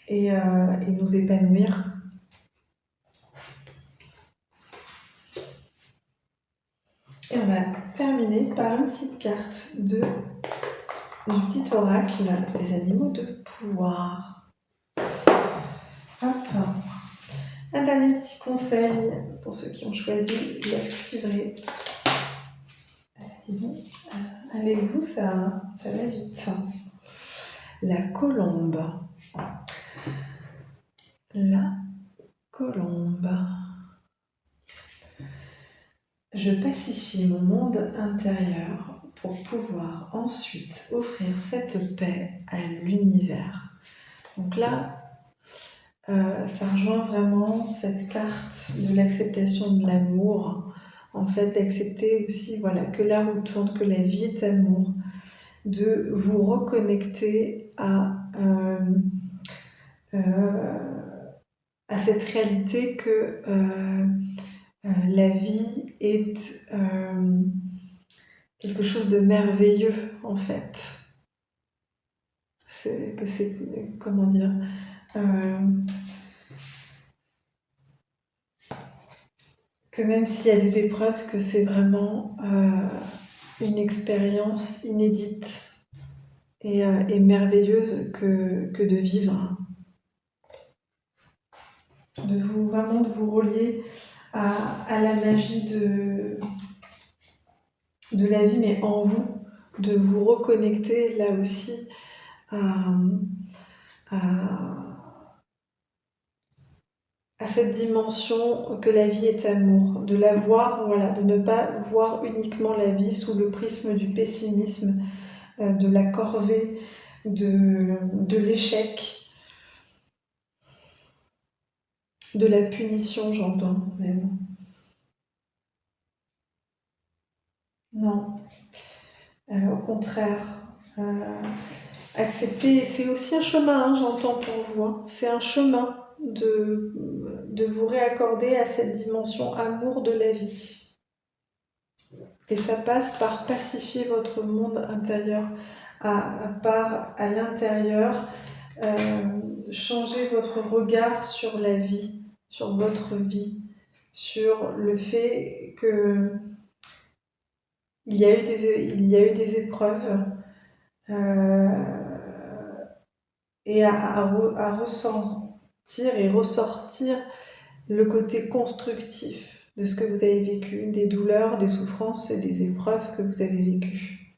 et nous épanouir. Et on va terminer par une petite carte du petit oracle des animaux de pouvoir. Hop. Un dernier petit conseil pour ceux qui ont choisi l'œuf cuivré. Dis donc, avec vous, ça va vite. La colombe. La colombe. Je pacifie mon monde intérieur pour pouvoir ensuite offrir cette paix à l'univers. Donc là, ça rejoint vraiment cette carte de l'acceptation de l'amour. En fait, d'accepter aussi que la roue tourne, que la vie est amour. De vous reconnecter à cette réalité que la vie est quelque chose de merveilleux, en fait. Comment dire, que même s'il y a des épreuves, que c'est vraiment une expérience inédite et merveilleuse que de vivre. De vous relier à la magie de la vie, mais en vous, de vous reconnecter là aussi à cette dimension que la vie est amour, de la voir, de ne pas voir uniquement la vie sous le prisme du pessimisme, de la corvée, de l'échec, de la punition, j'entends même. Non, au contraire, accepter, c'est aussi un chemin, j'entends pour vous, c'est un chemin de vous réaccorder à cette dimension amour de la vie. Et ça passe par pacifier votre monde intérieur, à l'intérieur, changer votre regard sur la vie, sur votre vie, sur le fait que il y a eu des épreuves et à ressentir et ressortir le côté constructif de ce que vous avez vécu, des douleurs, des souffrances et des épreuves que vous avez vécues.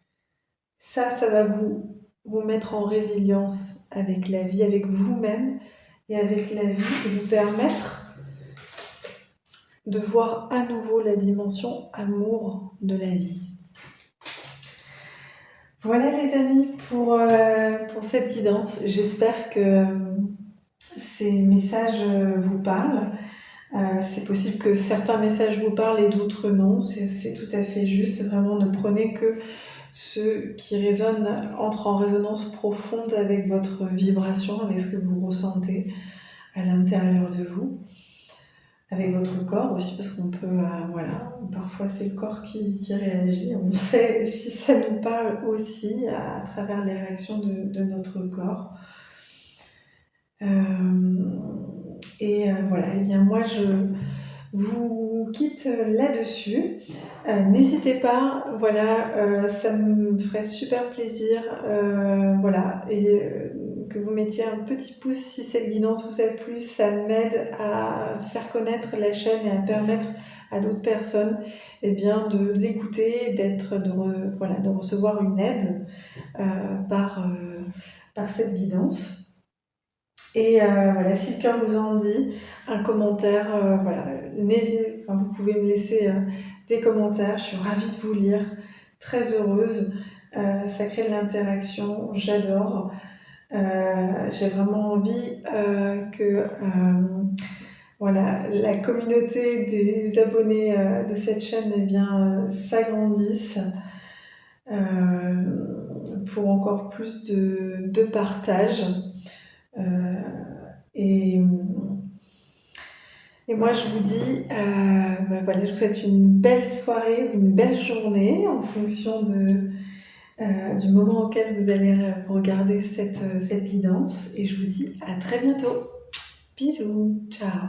Ça va vous mettre en résilience avec la vie, avec vous-même et avec la vie, et vous permettre de voir à nouveau la dimension amour de la vie. Voilà les amis pour cette guidance. J'espère que ces messages vous parlent. C'est possible que certains messages vous parlent et d'autres non. C'est tout à fait juste. Vraiment, ne prenez que ceux qui résonnent entrent en résonance profonde avec votre vibration, avec ce que vous ressentez à l'intérieur de vous, avec votre corps aussi, parce qu'on peut, voilà, parfois c'est le corps qui réagit, on sait si ça nous parle aussi à travers les réactions de notre corps. Voilà, et bien moi je vous quitte là-dessus. N'hésitez pas, voilà, ça me ferait super plaisir, voilà, que vous mettiez un petit pouce si cette guidance vous a plu, ça m'aide à faire connaître la chaîne et à permettre à d'autres personnes, eh bien, de l'écouter, de recevoir une aide par cette guidance. Et voilà, si le cœur vous en dit, un commentaire, voilà, vous pouvez me laisser des commentaires, je suis ravie de vous lire, très heureuse, ça crée de l'interaction, j'adore. J'ai vraiment envie que voilà, la communauté des abonnés de cette chaîne eh bien, s'agrandisse pour encore plus de partage. Et moi, je vous dis, voilà, je vous souhaite une belle soirée ou une belle journée en fonction du moment auquel vous allez regarder cette guidance. Et je vous dis à très bientôt. Bisous, ciao.